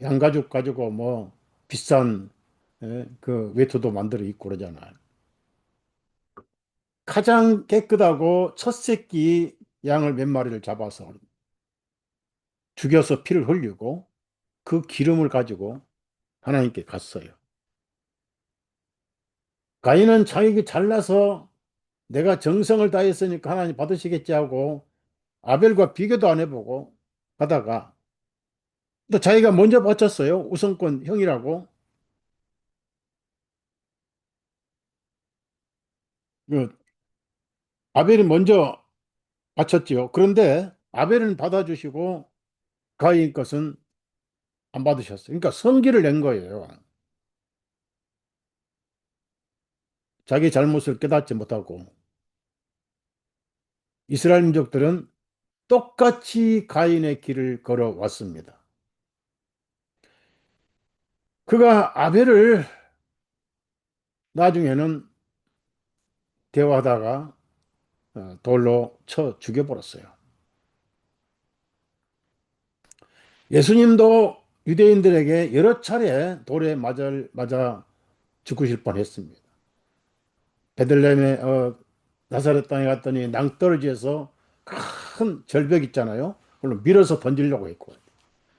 양가죽 가지고 비싼 그 외투도 만들어 입고 그러잖아요. 가장 깨끗하고 첫 새끼 양을 몇 마리를 잡아서 죽여서 피를 흘리고 그 기름을 가지고 하나님께 갔어요. 가인은 자기가 잘나서 내가 정성을 다했으니까 하나님 받으시겠지 하고 아벨과 비교도 안 해보고 가다가 또 자기가 먼저 바쳤어요. 우선권 형이라고. 그 아벨이 먼저 바쳤지요. 그런데 아벨은 받아주시고 가인 것은 안 받으셨어요. 그러니까 성기를 낸 거예요. 자기 잘못을 깨닫지 못하고 이스라엘 민족들은 똑같이 가인의 길을 걸어왔습니다. 그가 아벨을 나중에는 대화하다가 돌로 쳐 죽여버렸어요. 예수님도 유대인들에게 여러 차례 돌에 맞아 죽으실 뻔했습니다. 베들레헴의 나사렛 땅에 갔더니 낭떠러지에서 큰 절벽 있잖아요. 물론 밀어서 던지려고 했고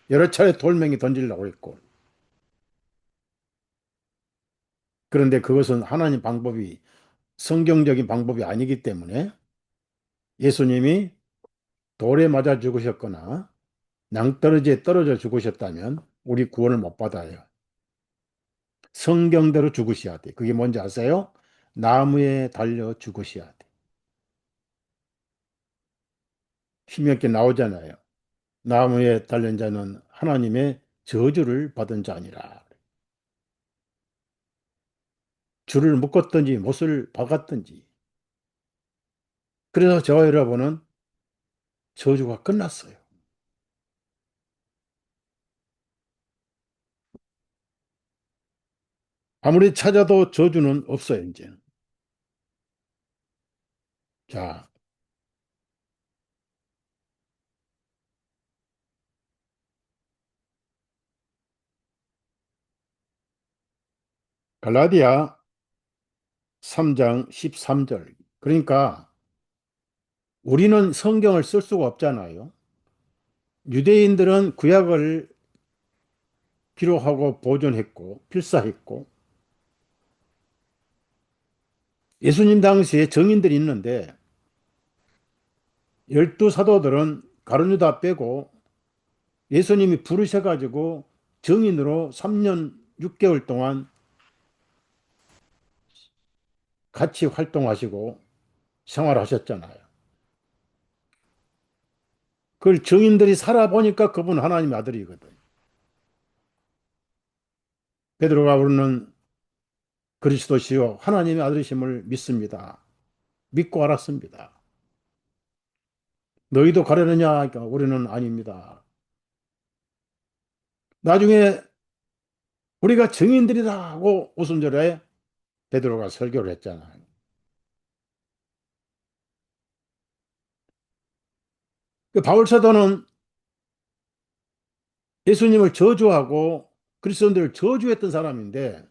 여러 차례 돌멩이 던지려고 했고 그런데 그것은 하나님 방법이 성경적인 방법이 아니기 때문에 예수님이 돌에 맞아 죽으셨거나 낭떠러지에 떨어져 죽으셨다면 우리 구원을 못 받아요. 성경대로 죽으셔야 돼. 그게 뭔지 아세요? 나무에 달려 죽으셔야 돼. 신명기에 나오잖아요. 나무에 달린 자는 하나님의 저주를 받은 자니라. 줄을 묶었든지 못을 박았든지. 그래서 저와 여러분은 저주가 끝났어요. 아무리 찾아도 저주는 없어요, 이제. 자, 갈라디아 3장 13절. 그러니까 우리는 성경을 쓸 수가 없잖아요. 유대인들은 구약을 기록하고 보존했고 필사했고 예수님 당시에 정인들이 있는데 열두 사도들은 가룟 유다 빼고 예수님이 부르셔가지고 정인으로 3년 6개월 동안 같이 활동하시고 생활하셨잖아요. 그걸 정인들이 살아보니까 그분 하나님의 아들이거든. 베드로가 부르는 그리스도시요 하나님의 아들이심을 믿습니다. 믿고 알았습니다. 너희도 가려느냐? 그러니까 우리는 아닙니다. 나중에 우리가 증인들이다 하고 오순절에 베드로가 설교를 했잖아요. 그 바울 사도는 예수님을 저주하고 그리스도인들을 저주했던 사람인데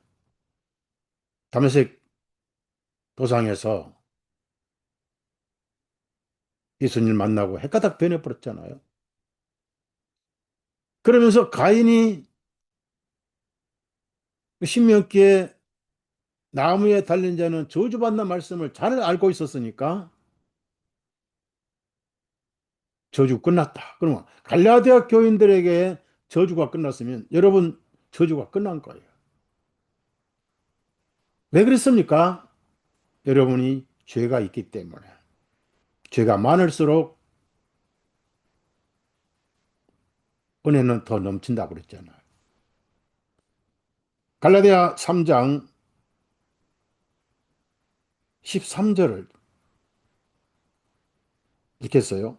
다메섹 도상에서 예수님을 만나고 해가닥 변해버렸잖아요. 그러면서 가인이 신명기에 나무에 달린 자는 저주받는 말씀을 잘 알고 있었으니까 저주 끝났다. 그러면 갈라디아 교인들에게 저주가 끝났으면 여러분 저주가 끝난 거예요. 왜 그랬습니까? 여러분이 죄가 있기 때문에. 죄가 많을수록 은혜는 더 넘친다고 그랬잖아요. 갈라디아 3장 13절을 읽겠어요.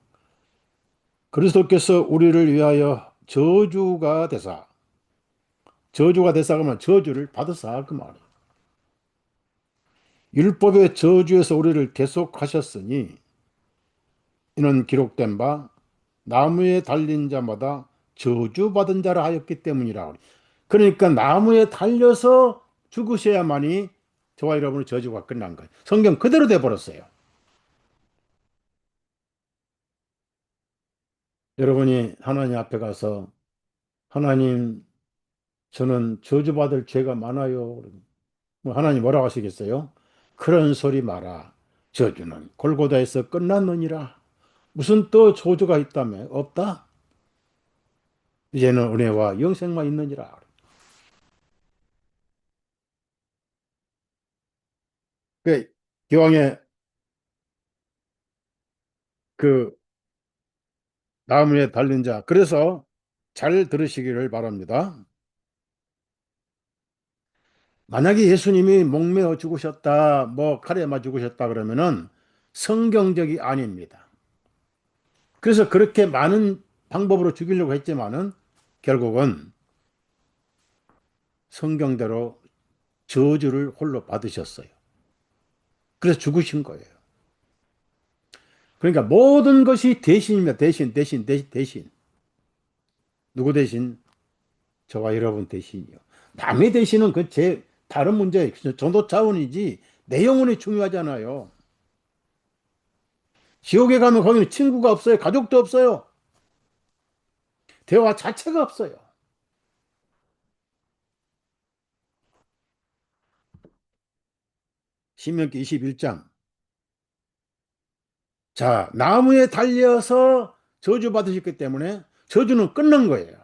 그리스도께서 우리를 위하여 저주가 되사 그러면 저주를 받으사 그 말이에요. 율법의 저주에서 우리를 대속하셨으니 이는 기록된 바 나무에 달린 자마다 저주받은 자라 하였기 때문이라. 그러니까 나무에 달려서 죽으셔야만이 저와 여러분의 저주가 끝난 거예요. 성경 그대로 돼 버렸어요. 여러분이 하나님 앞에 가서 하나님 저는 저주받을 죄가 많아요. 뭐 하나님 뭐라고 하시겠어요? 그런 소리 마라. 저주는 골고다에서 끝났느니라. 무슨 또 저주가 있다며? 없다. 이제는 은혜와 영생만 있느니라. 그 기왕에 그 나무에 달린 자. 그래서 잘 들으시기를 바랍니다. 만약에 예수님이 목매어 죽으셨다, 뭐 칼에 맞아 죽으셨다 그러면은 성경적이 아닙니다. 그래서 그렇게 많은 방법으로 죽이려고 했지만은 결국은 성경대로 저주를 홀로 받으셨어요. 그래서 죽으신 거예요. 그러니까 모든 것이 대신입니다. 대신. 누구 대신? 저와 여러분 대신이요. 남의 대신은 그 제 다른 문제, 전도 차원이지 내 영혼이 중요하잖아요. 지옥에 가면 거기는 친구가 없어요. 가족도 없어요. 대화 자체가 없어요. 신명기 21장. 자, 나무에 달려서 저주받으셨기 때문에 저주는 끝난 거예요.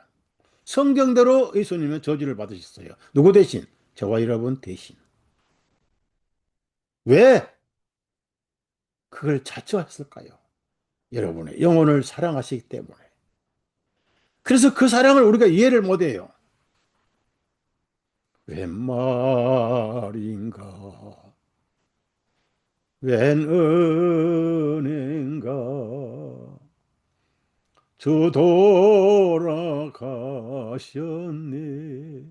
성경대로 예수님은 저주를 받으셨어요. 누구 대신? 저와 여러분 대신. 왜 그걸 자처했을까요? 여러분의 영혼을 사랑하시기 때문에. 그래서 그 사랑을 우리가 이해를 못해요. 웬 말인가? 웬 은혜인가? 주 돌아가셨네.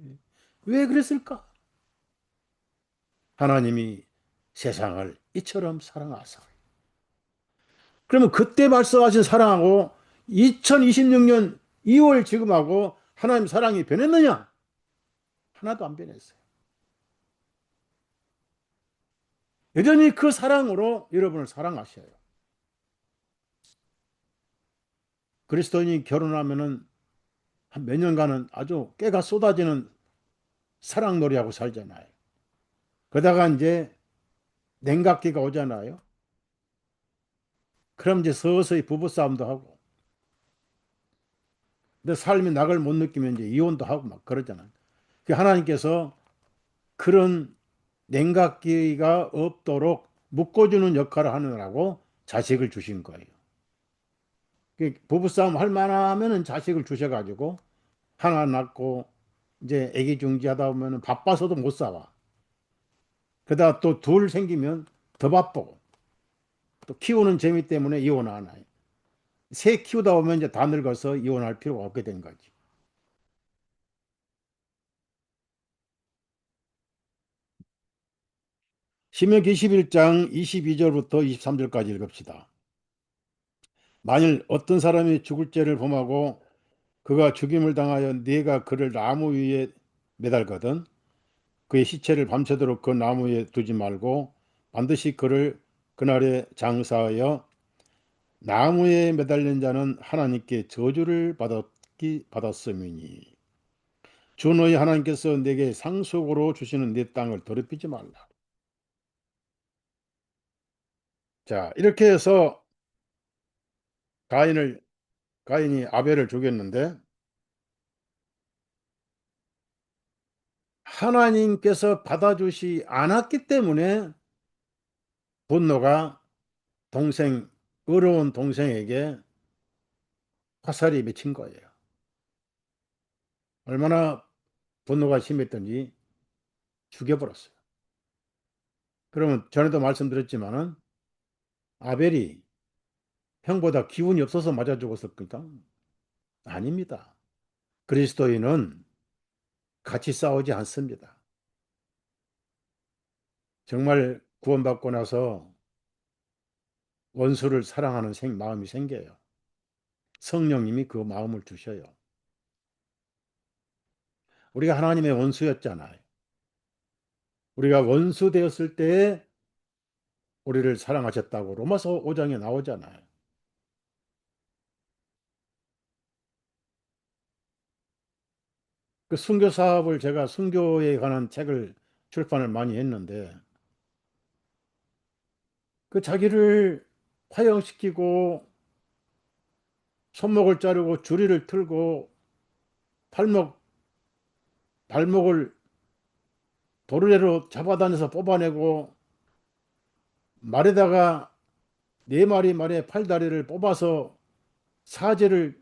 왜 그랬을까? 하나님이 세상을 이처럼 사랑하사. 그러면 그때 말씀하신 사랑하고 2026년 2월 지금하고 하나님 사랑이 변했느냐? 하나도 안 변했어요. 여전히 그 사랑으로 여러분을 사랑하셔요. 그리스도인이 결혼하면은 한 몇 년간은 아주 깨가 쏟아지는 사랑놀이하고 살잖아요. 그러다가 이제 냉각기가 오잖아요. 그럼 이제 서서히 부부싸움도 하고. 근데 삶이 낙을 못 느끼면 이제 이혼도 하고 막 그러잖아요. 그 하나님께서 그런 냉각기가 없도록 묶어주는 역할을 하느라고 자식을 주신 거예요. 그 부부싸움 할 만하면은 자식을 주셔가지고 하나 낳고 이제 아기 중지하다 보면은 바빠서도 못 살아. 그러다 또 둘 생기면 더 바쁘고 또 키우는 재미 때문에 이혼 안 해요. 새 키우다 보면 이제 다 늙어서 이혼할 필요가 없게 된 거지. 신명기 21장 22절부터 23절까지 읽읍시다. 만일 어떤 사람이 죽을 죄를 범하고 그가 죽임을 당하여 네가 그를 나무 위에 매달거든 그의 시체를 밤새도록 그 나무 위에 두지 말고 반드시 그를 그날에 장사하여 나무에 매달린 자는 하나님께 저주를 받았음이니 주 너희 하나님께서 내게 상속으로 주시는 네 땅을 더럽히지 말라. 자, 이렇게 해서 가인을 가인이 아벨을 죽였는데 하나님께서 받아주시 않았기 때문에 분노가 동생 어려운 동생에게 화살이 맺힌 거예요. 얼마나 분노가 심했던지 죽여버렸어요. 그러면 전에도 말씀드렸지만은 아벨이 형보다 기운이 없어서 맞아 죽었을까? 아닙니다. 그리스도인은 같이 싸우지 않습니다. 정말 구원받고 나서 원수를 사랑하는 마음이 생겨요. 성령님이 그 마음을 주셔요. 우리가 하나님의 원수였잖아요. 우리가 원수 되었을 때에 우리를 사랑하셨다고 로마서 5장에 나오잖아요. 그 순교 사업을 제가 순교에 관한 책을 출판을 많이 했는데 그 자기를 화형시키고 손목을 자르고 주리를 틀고 발목 발목을 도르래로 잡아다녀서 뽑아내고 말에다가 네 마리 말의 팔다리를 뽑아서 사제를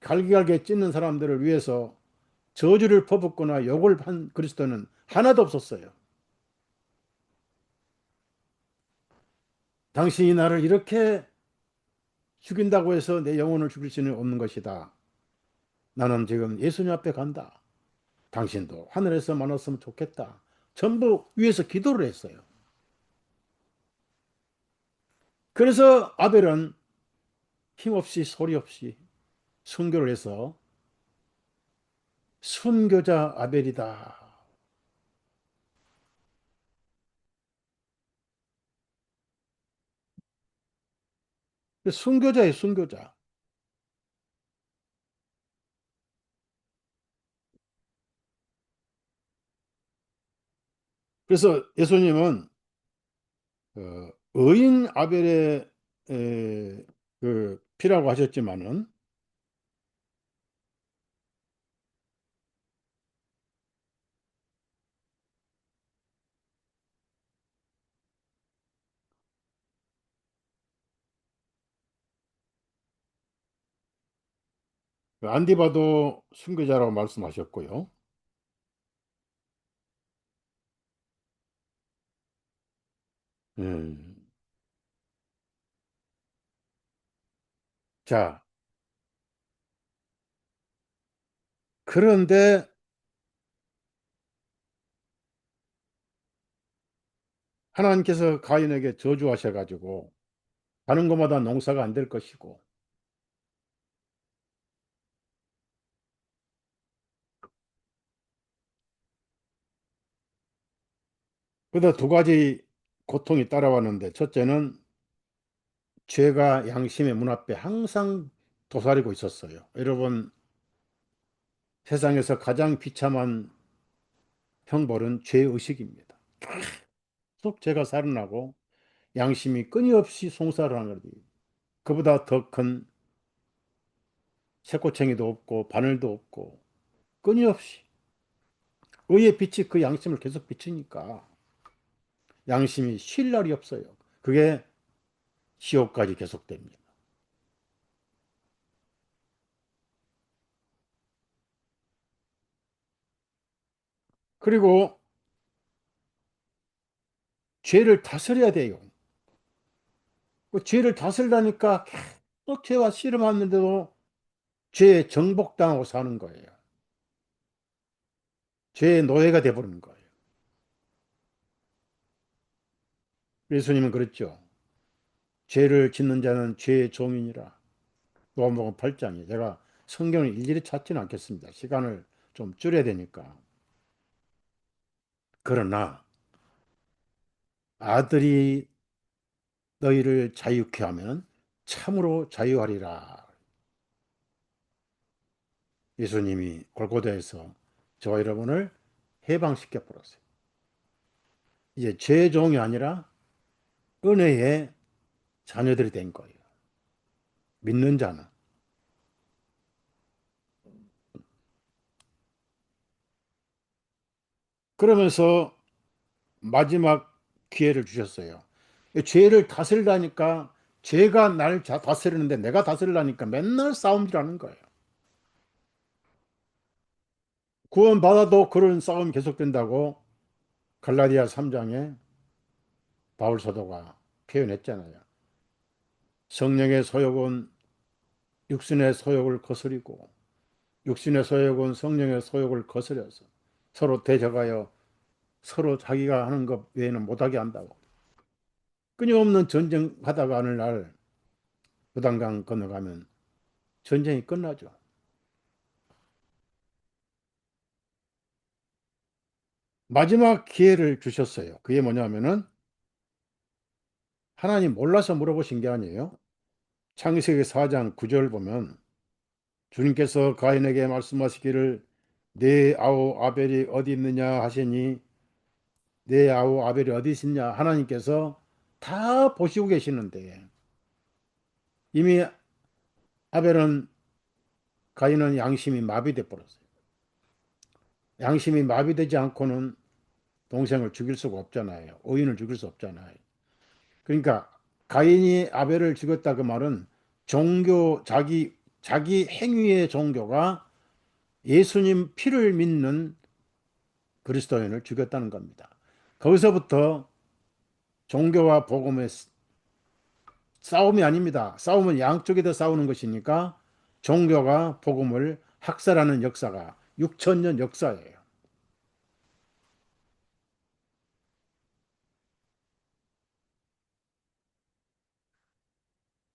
갈기갈기 찢는 사람들을 위해서 저주를 퍼붓거나 욕을 한 그리스도는 하나도 없었어요. 당신이 나를 이렇게 죽인다고 해서 내 영혼을 죽일 수는 없는 것이다. 나는 지금 예수님 앞에 간다. 당신도 하늘에서 만났으면 좋겠다. 전부 위에서 기도를 했어요. 그래서 아벨은 힘없이 소리 없이 순교를 해서 순교자 아벨이다. 순교자의 순교자. 그래서 예수님은 의인 아벨의 그 피라고 하셨지만은 안디바도 순교자라고 말씀하셨고요. 음. 자, 그런데 하나님께서 가인에게 저주하셔가지고 가는 곳마다 농사가 안 될 것이고 그다 두 가지 고통이 따라왔는데 첫째는 죄가 양심의 문 앞에 항상 도사리고 있었어요. 여러분 세상에서 가장 비참한 형벌은 죄의식입니다. 계속 죄가 살아나고 양심이 끊임없이 송사를 하는 거지. 그보다 더 큰 새꼬챙이도 없고 바늘도 없고 끊임없이 의의 빛이 그 양심을 계속 비추니까 양심이 쉴 날이 없어요. 그게 지옥까지 계속됩니다. 그리고 죄를 다스려야 돼요. 그 죄를 다스리려니까 계속 죄와 씨름하는데도 죄에 정복당하고 사는 거예요. 죄의 노예가 돼버리는 거예요. 예수님은 그랬죠. 죄를 짓는 자는 죄의 종이니라. 요한복음 8장에 제가 성경을 일일이 찾지는 않겠습니다. 시간을 좀 줄여야 되니까. 그러나 아들이 너희를 자유케 하면 참으로 자유하리라. 예수님이 골고다에서 저와 여러분을 해방시켜 버렸어요. 이제 죄의 종이 아니라 은혜의 자녀들이 된 거예요. 믿는 자는. 그러면서 마지막 기회를 주셨어요. 죄를 다스리라니까 죄가 날 다스리는데 내가 다스리려니까 맨날 싸움질하는 거예요. 구원받아도 그런 싸움이 계속된다고 갈라디아 3장에 바울 사도가 표현했잖아요. 성령의 소욕은 육신의 소욕을 거스리고 육신의 소욕은 성령의 소욕을 거스려서 서로 대적하여 서로 자기가 하는 것 외에는 못하게 한다고. 끊임없는 전쟁하다가 어느 날 요단강 건너가면 전쟁이 끝나죠. 마지막 기회를 주셨어요. 그게 뭐냐면은 하나님 몰라서 물어보신 게 아니에요. 창세기 4장 9절 보면 주님께서 가인에게 말씀하시기를 내 아우 아벨이 어디 있느냐 하시니 내 아우 아벨이 어디 있느냐 하나님께서 다 보시고 계시는데 이미 아벨은 가인은 양심이 마비돼 버렸어요. 양심이 마비되지 않고는 동생을 죽일 수가 없잖아요. 의인을 죽일 수 없잖아요. 그러니까 가인이 아벨을 죽였다 그 말은 종교 자기 행위의 종교가 예수님 피를 믿는 그리스도인을 죽였다는 겁니다. 거기서부터 종교와 복음의 싸움이 아닙니다. 싸움은 양쪽에 다 싸우는 것이니까 종교가 복음을 학살하는 역사가 6천년 역사예요.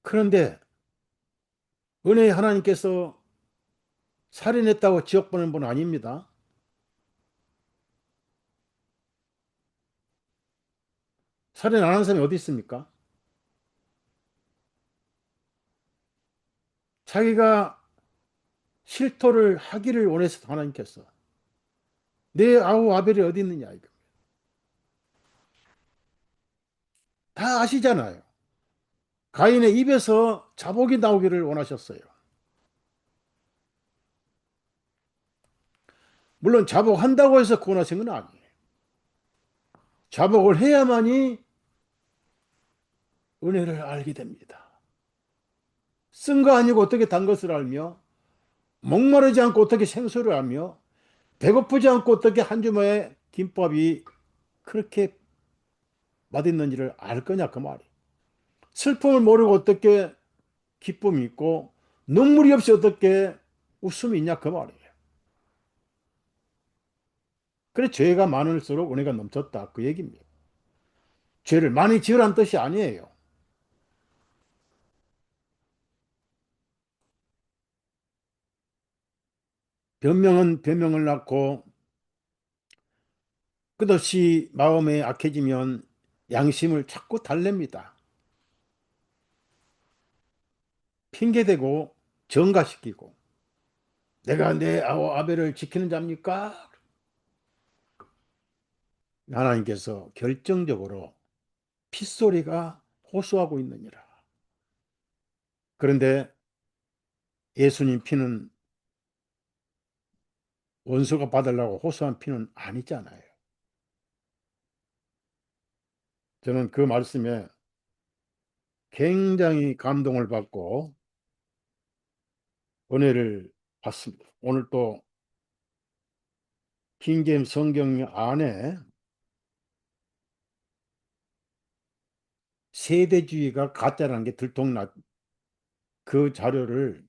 그런데 은혜의 하나님께서 살인했다고 지옥 보낸 분 아닙니다. 살인 안 하는 사람이 어디 있습니까? 자기가 실토를 하기를 원해서 하나님께서 내 아우 아벨이 어디 있느냐 이거 다 아시잖아요. 가인의 입에서 자복이 나오기를 원하셨어요. 물론 자복한다고 해서 구원하신 건 아니에요. 자복을 해야만이 은혜를 알게 됩니다. 쓴 거 아니고 어떻게 단 것을 알며 목마르지 않고 어떻게 생수를 알며 배고프지 않고 어떻게 한 주머니에 김밥이 그렇게 맛있는지를 알 거냐 그 말이에요. 슬픔을 모르고 어떻게 기쁨이 있고 눈물이 없이 어떻게 웃음이 있냐 그 말이에요. 그래 죄가 많을수록 은혜가 넘쳤다 그 얘기입니다. 죄를 많이 지으라는 뜻이 아니에요. 변명은 변명을 낳고 끝없이 마음에 악해지면 양심을 자꾸 달랩니다. 핑계대고 정가시키고 내가 내 아벨을 지키는 자입니까? 하나님께서 결정적으로 핏소리가 호소하고 있느니라. 그런데 예수님 피는 원수가 받으려고 호소한 피는 아니잖아요. 저는 그 말씀에 굉장히 감동을 받고 은혜를 받습니다. 오늘 또 킹제임 성경 안에 세대주의가 가짜라는 게 들통났 그 자료를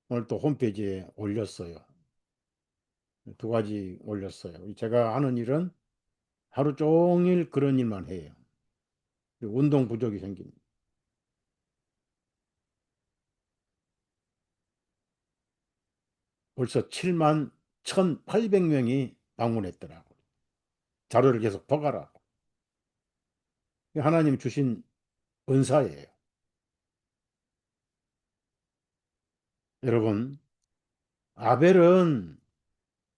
오늘 또 홈페이지에 올렸어요. 두 가지 올렸어요. 제가 하는 일은 하루 종일 그런 일만 해요. 운동 부족이 생깁니다. 벌써 7만 1,800명이 방문했더라고요. 자료를 계속 보가라고. 하나님 주신 은사예요. 여러분, 아벨은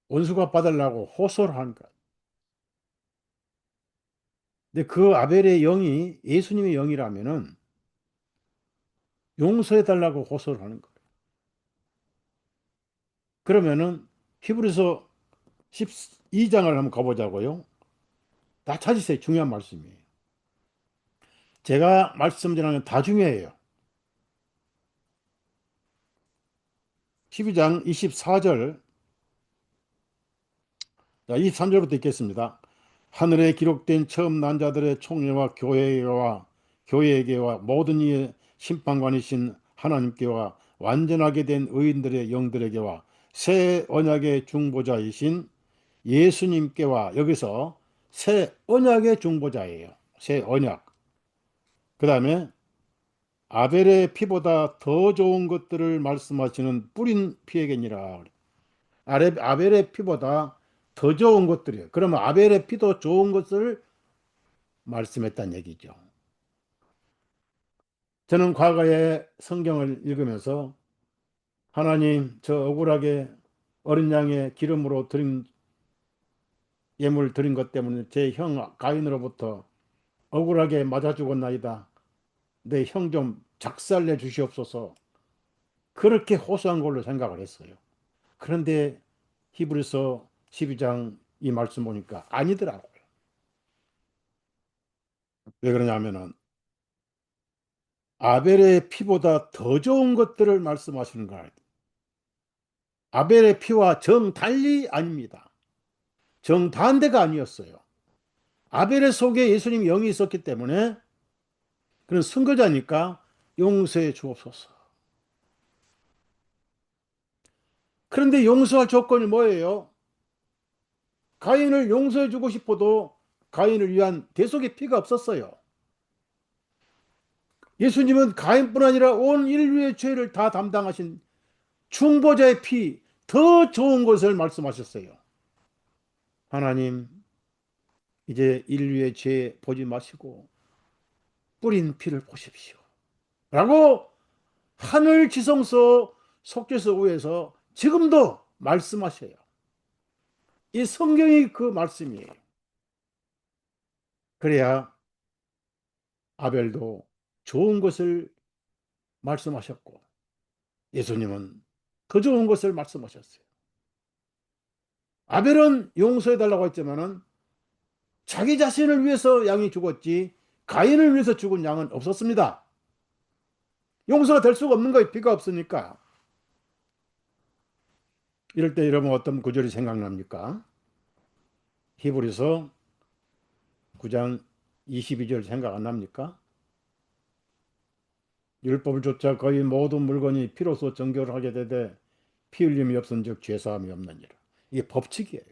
원수가 받으려고 호소를 한 거예요. 근데 그 아벨의 영이 예수님의 영이라면은 용서해 달라고 호소를 하는 거예요. 그러면은 히브리서 12장을 한번 가보자고요. 다 찾으세요. 중요한 말씀이에요. 제가 말씀드리는 건 다 중요해요. 12장 24절, 23절부터 읽겠습니다. 하늘에 기록된 처음 난 자들의 총회와 교회에게와 모든 이의 심판관이신 하나님께와 완전하게 된 의인들의 영들에게와 새 언약의 중보자이신 예수님께와, 여기서 새 언약의 중보자예요. 새 언약. 그 다음에 아벨의 피보다 더 좋은 것들을 말씀하시는 뿌린 피에게니라. 아벨의 피보다 더 좋은 것들이에요. 그러면 아벨의 피도 좋은 것을 말씀했다는 얘기죠. 저는 과거에 성경을 읽으면서 하나님, 저 억울하게 어린 양의 기름으로 드린 예물 드린 것 때문에 제 형 가인으로부터 억울하게 맞아 죽었나이다. 내 형 좀 작살내 주시옵소서. 그렇게 호소한 걸로 생각을 했어요. 그런데 히브리서 12장 이 말씀 보니까 아니더라고요. 왜 그러냐면은 아벨의 피보다 더 좋은 것들을 말씀하시는 거예요. 아벨의 피와 정달리 아닙니다. 정반대가 아니었어요. 아벨의 속에 예수님 영이 있었기 때문에 그런 선거자니까 용서해 주옵소서. 그런데 용서할 조건이 뭐예요? 가인을 용서해 주고 싶어도 가인을 위한 대속의 피가 없었어요. 예수님은 가인뿐 아니라 온 인류의 죄를 다 담당하신 중보자의 피, 더 좋은 것을 말씀하셨어요. 하나님, 이제 인류의 죄 보지 마시고 뿌린 피를 보십시오. 라고 하늘 지성소 속죄소 위에서 지금도 말씀하셔요. 이 성경이 그 말씀이에요. 그래야 아벨도 좋은 것을 말씀하셨고 예수님은 더 좋은 것을 말씀하셨어요. 아벨은 용서해달라고 했지만은 자기 자신을 위해서 양이 죽었지 가인을 위해서 죽은 양은 없었습니다. 용서가 될 수가 없는 거예요. 피가 없으니까. 이럴 때 여러분 어떤 구절이 생각납니까? 히브리서 9장 22절 생각 안 납니까? 율법을 좇아 거의 모든 물건이 피로써 정결 하게 되되 피 흘림이 없은즉 죄사함이 없느니라. 이게 법칙이에요.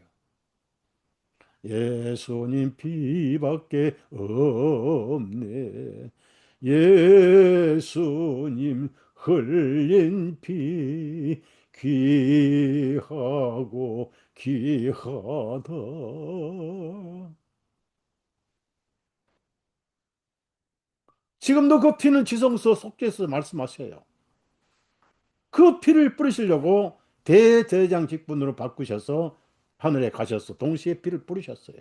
예수님 피밖에 없네. 예수님 흘린 피 귀하고 귀하다. 지금도 그 피는 지성소 속죄에서 말씀하셔요. 그 피를 뿌리시려고 대제사장 직분으로 바꾸셔서 하늘에 가셔서 동시에 피를 뿌리셨어요.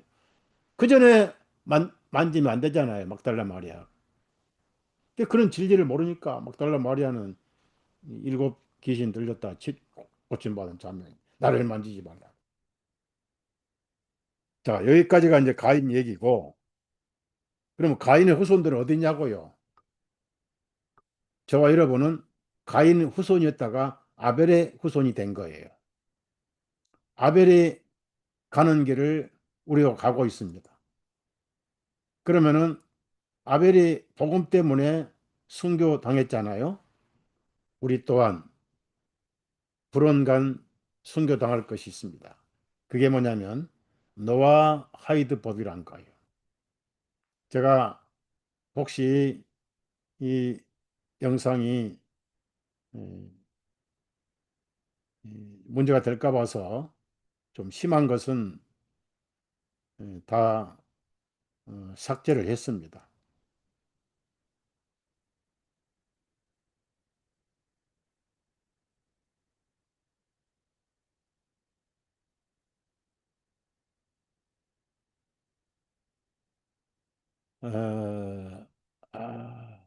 그 전에 만지면 안 되잖아요. 막달라 마리아. 그런 진리를 모르니까 막달라 마리아는 일곱 귀신 들렸다 고침받은 자매. 나를 만지지 말라. 자, 여기까지가 이제 가인 얘기고, 그러면 가인의 후손들은 어디 있냐고요? 저와 여러분은 가인 후손이었다가 아벨의 후손이 된 거예요. 아벨이 가는 길을 우리가 가고 있습니다. 그러면은 아벨이 복음 때문에 순교 당했잖아요. 우리 또한 불언간 순교 당할 것이 있습니다. 그게 뭐냐면 노아 하이드 법이란 거예요. 제가 혹시 이 영상이 문제가 될까 봐서 좀 심한 것은 다 삭제를 했습니다. 어, 아,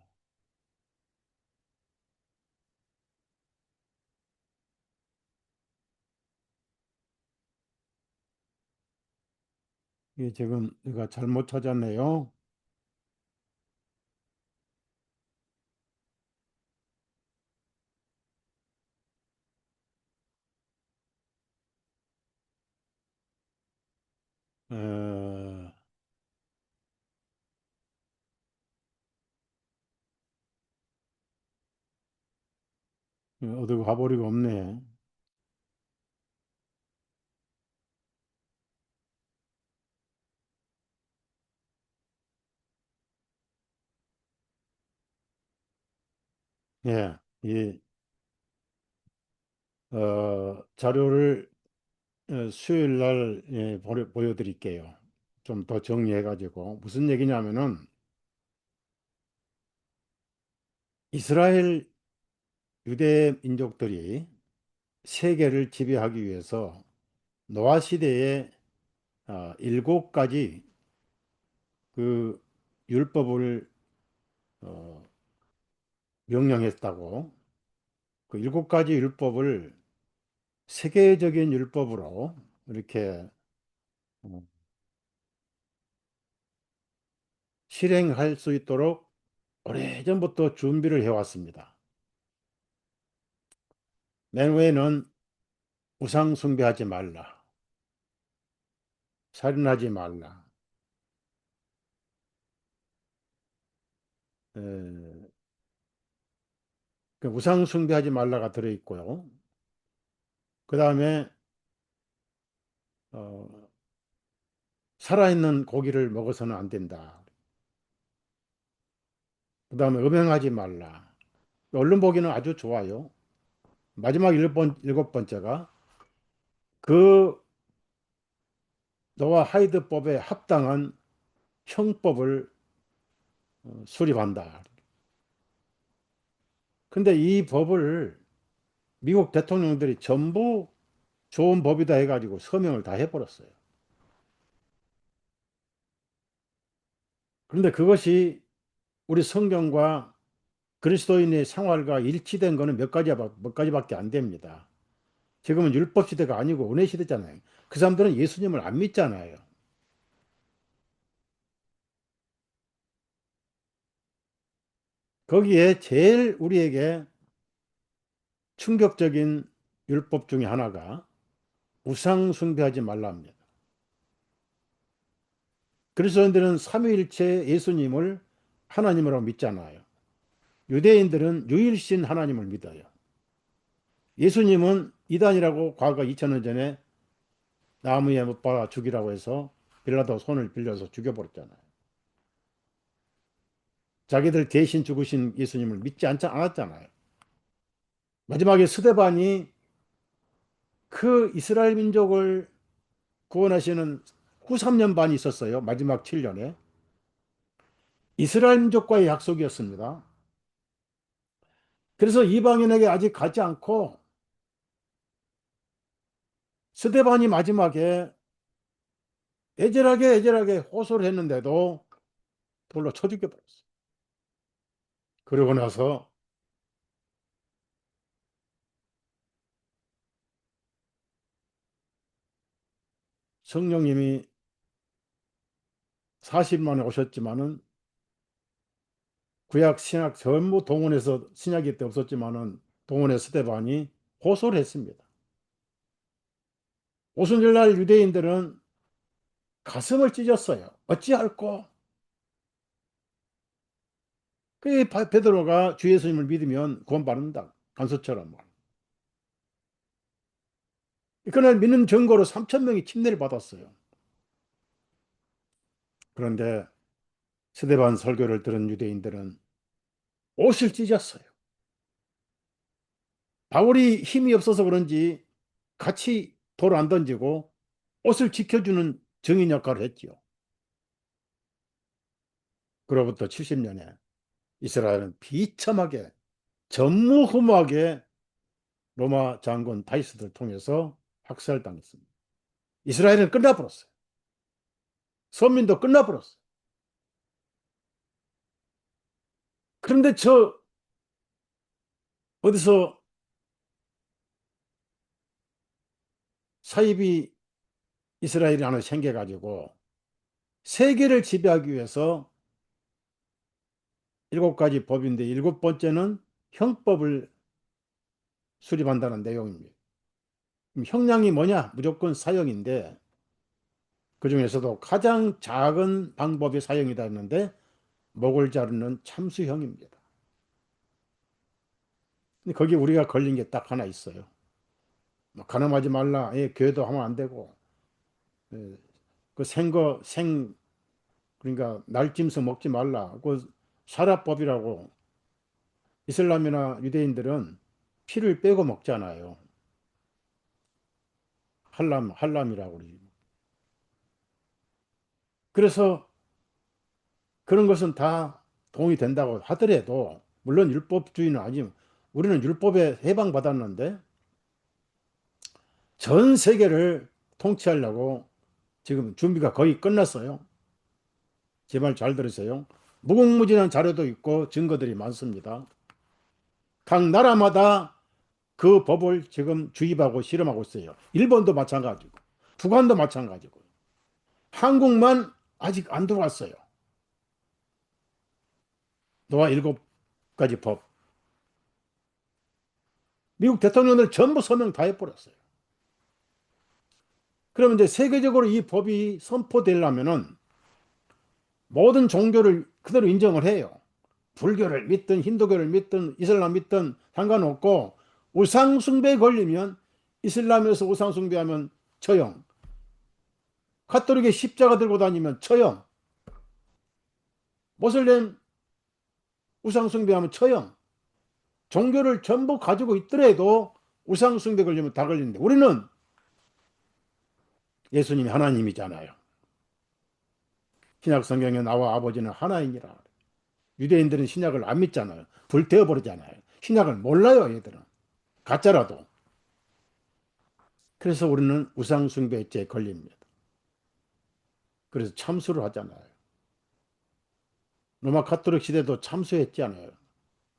이게 지금 내가 잘못 찾았네요. 어, 어디 가버리고 없네. 예, 이, 자료를 수요일 날 보여드릴게요. 좀 더 정리해가지고. 무슨 얘기냐면은, 이스라엘 유대 민족들이 세계를 지배하기 위해서 노아 시대에 일곱 가지 그 율법을 어, 명령했다고. 그 일곱 가지 율법을 세계적인 율법으로 이렇게 어, 실행할 수 있도록 오래전부터 준비를 해왔습니다. 맨 위에는 우상 숭배하지 말라, 살인하지 말라, 에, 그 우상 숭배하지 말라가 들어있고요. 그 다음에 어, 살아있는 고기를 먹어서는 안 된다. 그 다음에 음행하지 말라. 얼른 보기는 아주 좋아요. 마지막 일곱 번째가 그 노아 하이드법에 합당한 형법을 수립한다. 근데 이 법을 미국 대통령들이 전부 좋은 법이다 해가지고 서명을 다 해버렸어요. 그런데 그것이 우리 성경과 그리스도인의 생활과 일치된 거는 몇 가지밖에 안 됩니다. 지금은 율법 시대가 아니고 은혜 시대잖아요. 그 사람들은 예수님을 안 믿잖아요. 거기에 제일 우리에게 충격적인 율법 중에 하나가 우상 숭배하지 말랍니다. 그리스도인들은 삼위일체 예수님을 하나님으로 믿잖아요. 유대인들은 유일신 하나님을 믿어요. 예수님은 이단이라고 과거 2000년 전에 나무에 못 박아 죽이라고 해서 빌라도 손을 빌려서 죽여버렸잖아요. 자기들 대신 죽으신 예수님을 믿지 않았잖아요. 마지막에 스데반이 그 이스라엘 민족을 구원하시는 후 3년 반이 있었어요. 마지막 7년에. 이스라엘 민족과의 약속이었습니다. 그래서 이방인에게 아직 가지 않고 스데반이 마지막에 애절하게 호소를 했는데도 돌로 쳐 죽여버렸어요. 그러고 나서 성령님이 40만에 오셨지만은 구약 신약 전부 동원해서 신약이 때 없었지만은 동원해 스데반이 호소를 했습니다. 오순절날 유대인들은 가슴을 찢었어요. 어찌할꼬? 그 베드로가 주 예수님을 믿으면 구원받는다. 간수처럼. 그날 믿는 증거로 3천 명이 침례를 받았어요. 그런데 스데반 설교를 들은 유대인들은 옷을 찢었어요. 바울이 힘이 없어서 그런지 같이 돌 안 던지고 옷을 지켜주는 증인 역할을 했지요. 그로부터 70년에 이스라엘은 비참하게 전무후무하게 로마 장군 다이스를 통해서 학살당했습니다. 이스라엘은 끝나버렸어요. 선민도 끝나버렸어요. 그런데 저 어디서 사이비 이스라엘이 하나 생겨가지고 세계를 지배하기 위해서 일곱 가지 법인데 일곱 번째는 형법을 수립한다는 내용입니다. 형량이 뭐냐? 무조건 사형인데 그중에서도 가장 작은 방법이 사형이다 했는데 목을 자르는 참수형입니다. 근데 거기 우리가 걸린 게 딱 하나 있어요. 뭐 간음하지 말라, 예, 교회도 하면 안 되고, 예, 그 그러니까 날짐승 먹지 말라. 그 사라법이라고 이슬람이나 유대인들은 피를 빼고 먹잖아요. 할람이라고 그러지. 그래서 그런 것은 다 동의 된다고 하더라도, 물론 율법주의는 아니지만, 우리는 율법에 해방받았는데, 전 세계를 통치하려고 지금 준비가 거의 끝났어요. 제 말 잘 들으세요. 무궁무진한 자료도 있고 증거들이 많습니다. 각 나라마다 그 법을 지금 주입하고 실험하고 있어요. 일본도 마찬가지고, 북한도 마찬가지고, 한국만 아직 안 들어왔어요. 노아 7가지 법. 미국 대통령들 전부 서명 다 해버렸어요. 그러면 이제 세계적으로 이 법이 선포되려면은 모든 종교를 그대로 인정을 해요. 불교를 믿든 힌두교를 믿든 이슬람 믿든 상관없고, 우상숭배에 걸리면 이슬람에서 우상숭배하면 처형, 카톨릭의 십자가 들고 다니면 처형, 모슬렘 우상숭배하면 처형. 종교를 전부 가지고 있더라도 우상숭배 걸리면 다 걸리는데, 우리는 예수님이 하나님이잖아요. 신약 성경에 나와 아버지는 하나이니라. 유대인들은 신약을 안 믿잖아요. 불태워 버리잖아요. 신약을 몰라요, 얘들은. 가짜라도. 그래서 우리는 우상숭배죄에 걸립니다. 그래서 참수를 하잖아요. 로마 카톨릭 시대도 참수했잖아요.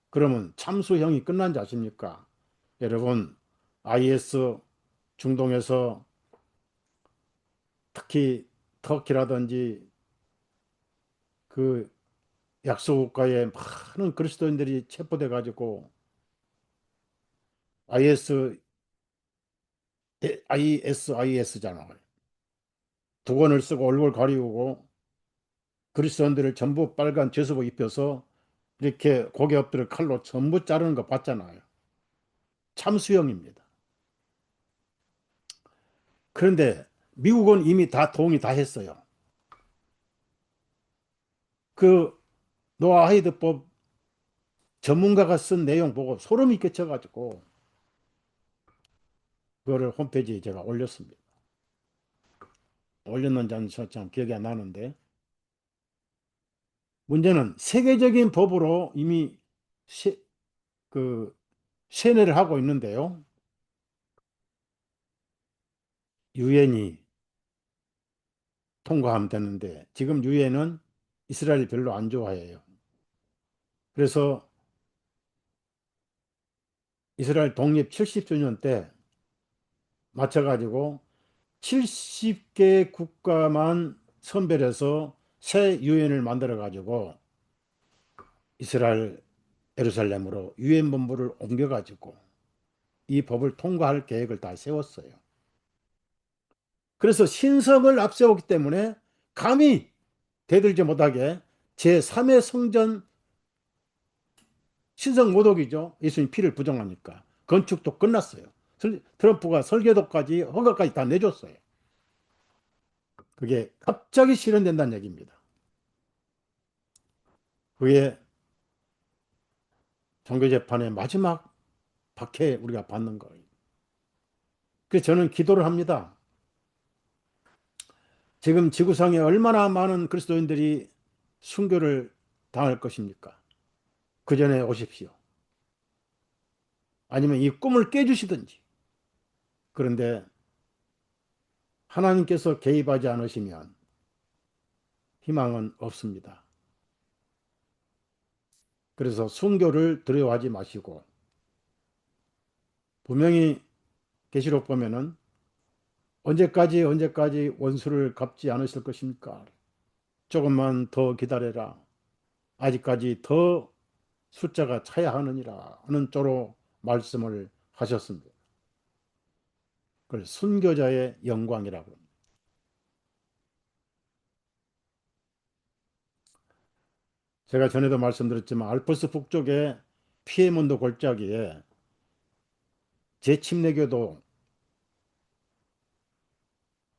그러면 참수형이 끝난지 아십니까? 여러분, IS 중동에서 특히 터키라든지 그 약소국가에 많은 그리스도인들이 체포돼 가지고 ISIS잖아요. 두건을 쓰고 얼굴 가리우고 그리스도인들을 전부 빨간 제수복 입혀서 이렇게 고개 엎드려 칼로 전부 자르는 거 봤잖아요. 참수형입니다. 그런데 미국은 이미 다 동의 다 했어요. 그 노아 하이드법 전문가가 쓴 내용 보고 소름이 끼쳐가지고 그거를 홈페이지에 제가 올렸습니다. 올렸는지 참 기억이 안 나는데, 문제는 세계적인 법으로 이미 세, 그 세뇌를 하고 있는데요. 유엔이 통과하면 되는데 지금 유엔은 이스라엘 별로 안 좋아해요. 그래서 이스라엘 독립 70주년 때 맞춰가지고 70개 국가만 선별해서 새 유엔을 만들어가지고 이스라엘 예루살렘으로 유엔 본부를 옮겨가지고 이 법을 통과할 계획을 다 세웠어요. 그래서 신성을 앞세웠기 때문에 감히 대들지 못하게 제3의 성전, 신성 모독이죠. 예수님 피를 부정하니까. 건축도 끝났어요. 트럼프가 설계도까지 허가까지 다 내줬어요. 그게 갑자기 실현된다는 얘기입니다. 그게 종교재판의 마지막 박해 우리가 받는 거예요. 그래서 저는 기도를 합니다. 지금 지구상에 얼마나 많은 그리스도인들이 순교를 당할 것입니까? 그 전에 오십시오. 아니면 이 꿈을 깨주시든지. 그런데 하나님께서 개입하지 않으시면 희망은 없습니다. 그래서 순교를 두려워하지 마시고, 분명히 계시록 보면은 언제까지 원수를 갚지 않으실 것입니까? 조금만 더 기다려라. 아직까지 더 숫자가 차야 하느니라 하는 쪽으로 말씀을 하셨습니다. 그걸 순교자의 영광이라고 합니다. 제가 전에도 말씀드렸지만 알프스 북쪽에 피에몬트 골짜기에 제침례교도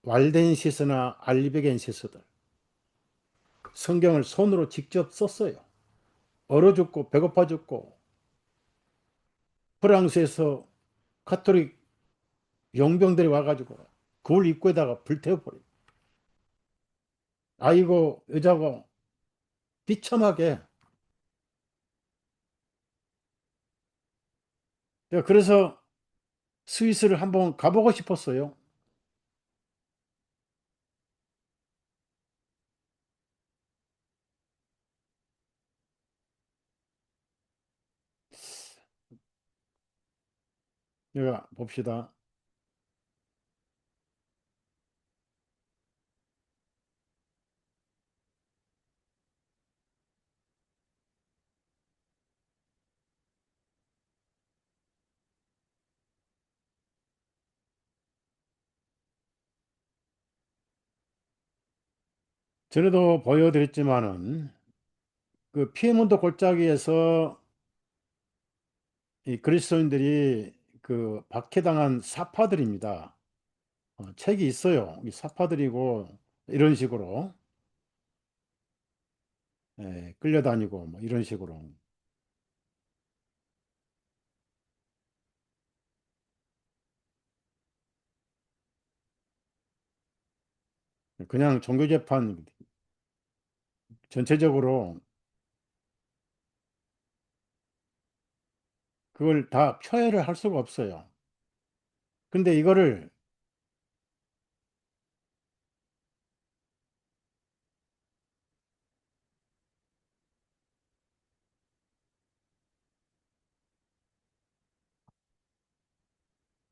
왈덴시스나 알리베겐시스들 성경을 손으로 직접 썼어요. 얼어 죽고 배고파 죽고 프랑스에서 카톨릭 용병들이 와가지고 굴 입구에다가 불태워버려. 아이고 여자고 비참하게. 제가 그래서 스위스를 한번 가보고 싶었어요. 제가 봅시다. 전에도 보여드렸지만은 그 피에몬트 골짜기에서 이 그리스도인들이 그 박해당한 사파들입니다. 책이 있어요. 이 사파들이고 이런 식으로 끌려다니고 뭐 이런 식으로 그냥 종교재판 전체적으로 그걸 다 표현을 할 수가 없어요. 근데 이거를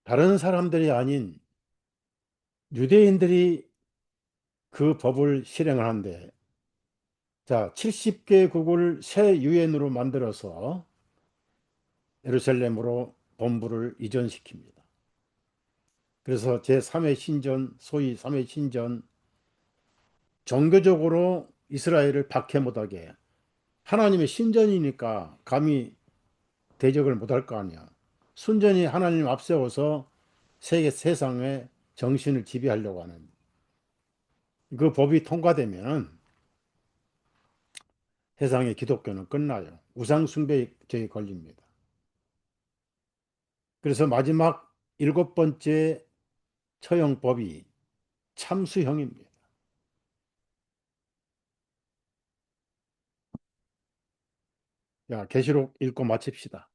다른 사람들이 아닌 유대인들이 그 법을 실행을 한대. 자, 70개국을 새 유엔으로 만들어서 예루살렘으로 본부를 이전시킵니다. 그래서 제3회 신전, 소위 3회 신전, 종교적으로 이스라엘을 박해 못하게 하나님의 신전이니까 감히 대적을 못할 거 아니야. 순전히 하나님 앞세워서 세상의 정신을 지배하려고 하는 그 법이 통과되면 세상의 기독교는 끝나요. 우상 숭배죄에 걸립니다. 그래서 마지막 일곱 번째 처형법이 참수형입니다. 야, 계시록 읽고 마칩시다.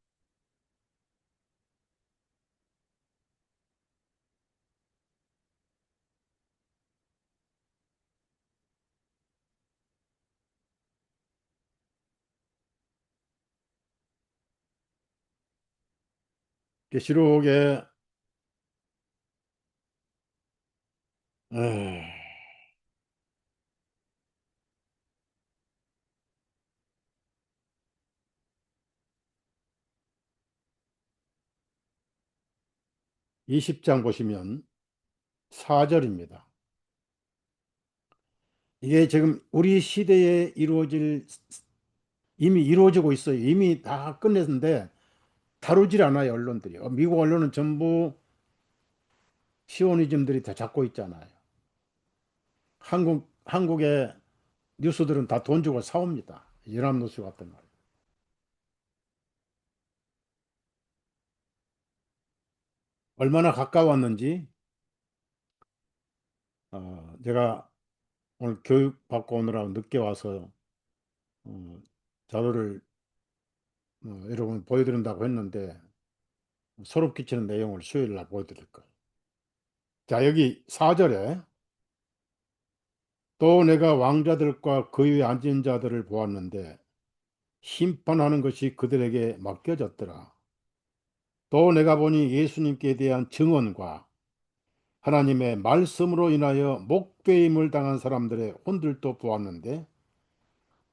계시록에 20장 보시면 4절입니다. 이게 지금 우리 시대에 이미 이루어지고 있어요. 이미 다 끝냈는데 다루질 않아요, 언론들이. 미국 언론은 전부 시오니즘들이 다 잡고 있잖아요. 한국의 뉴스들은 다 돈 주고 사옵니다. 연합뉴스 같은 거. 얼마나 가까웠는지, 제가 오늘 교육 받고 오느라 늦게 와서, 어, 자료를, 여러분 보여드린다고 했는데, 소름 끼치는 내용을 수요일 날 보여드릴 거예요. 자, 여기 4절에 또 내가 왕자들과 그 위에 앉은 자들을 보았는데, 심판하는 것이 그들에게 맡겨졌더라. 또 내가 보니 예수님께 대한 증언과 하나님의 말씀으로 인하여 목배임을 당한 사람들의 혼들도 보았는데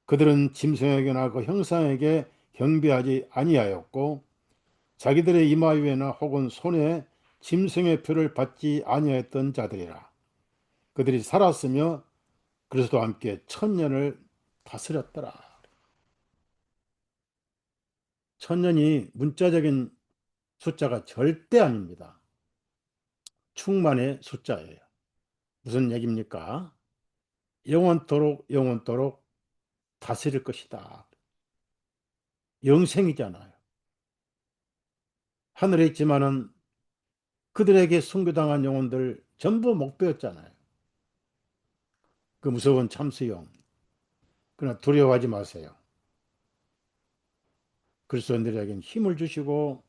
그들은 짐승에게나 그 형상에게 경배하지 아니하였고 자기들의 이마 위에나 혹은 손에 짐승의 표를 받지 아니하였던 자들이라. 그들이 살았으며 그리스도와 함께 천년을 다스렸더라. 천년이 문자적인 숫자가 절대 아닙니다. 충만의 숫자예요. 무슨 얘기입니까? 영원토록 영원토록 다스릴 것이다. 영생이잖아요. 하늘에 있지만은 그들에게 순교당한 영혼들 전부 목배였잖아요. 그 무서운 참수형. 그러나 두려워하지 마세요. 그리스도인들에게는 힘을 주시고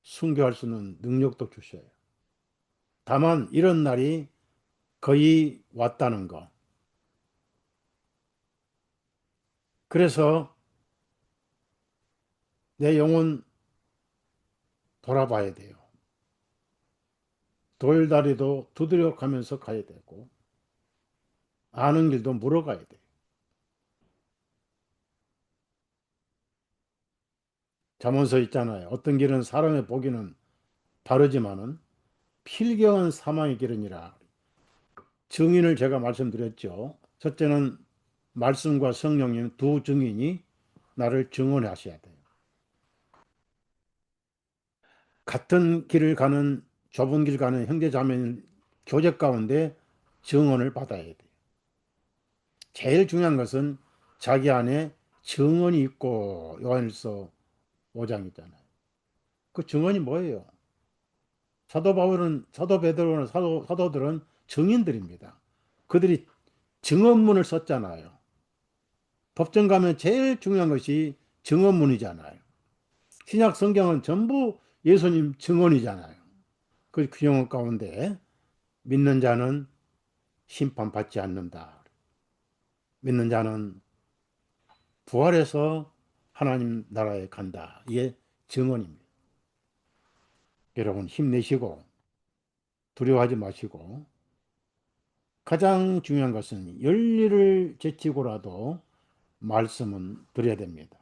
순교할 수 있는 능력도 주셔요. 다만 이런 날이 거의 왔다는 거. 그래서 내 영혼 돌아봐야 돼요. 돌다리도 두드려 가면서 가야 되고 아는 길도 물어가야 돼요. 잠언서 있잖아요. 어떤 길은 사람의 보기는 바르지만은 필경은 사망의 길이니라. 증인을 제가 말씀드렸죠. 첫째는 말씀과 성령님 두 증인이 나를 증언하셔야 돼요. 같은 길을 가는 좁은 길 가는 형제 자매는 교제 가운데 증언을 받아야 돼요. 제일 중요한 것은 자기 안에 증언이 있고 요한일서 5장 있잖아요. 그 증언이 뭐예요? 사도 바울은 사도 베드로나 사도들은 증인들입니다. 그들이 증언문을 썼잖아요. 법정 가면 제일 중요한 것이 증언문이잖아요. 신약 성경은 전부 예수님 증언이잖아요. 그 규정 가운데 믿는 자는 심판받지 않는다. 믿는 자는 부활해서 하나님 나라에 간다. 이게 증언입니다. 여러분 힘내시고 두려워하지 마시고 가장 중요한 것은 열리를 제치고라도 말씀은 드려야 됩니다.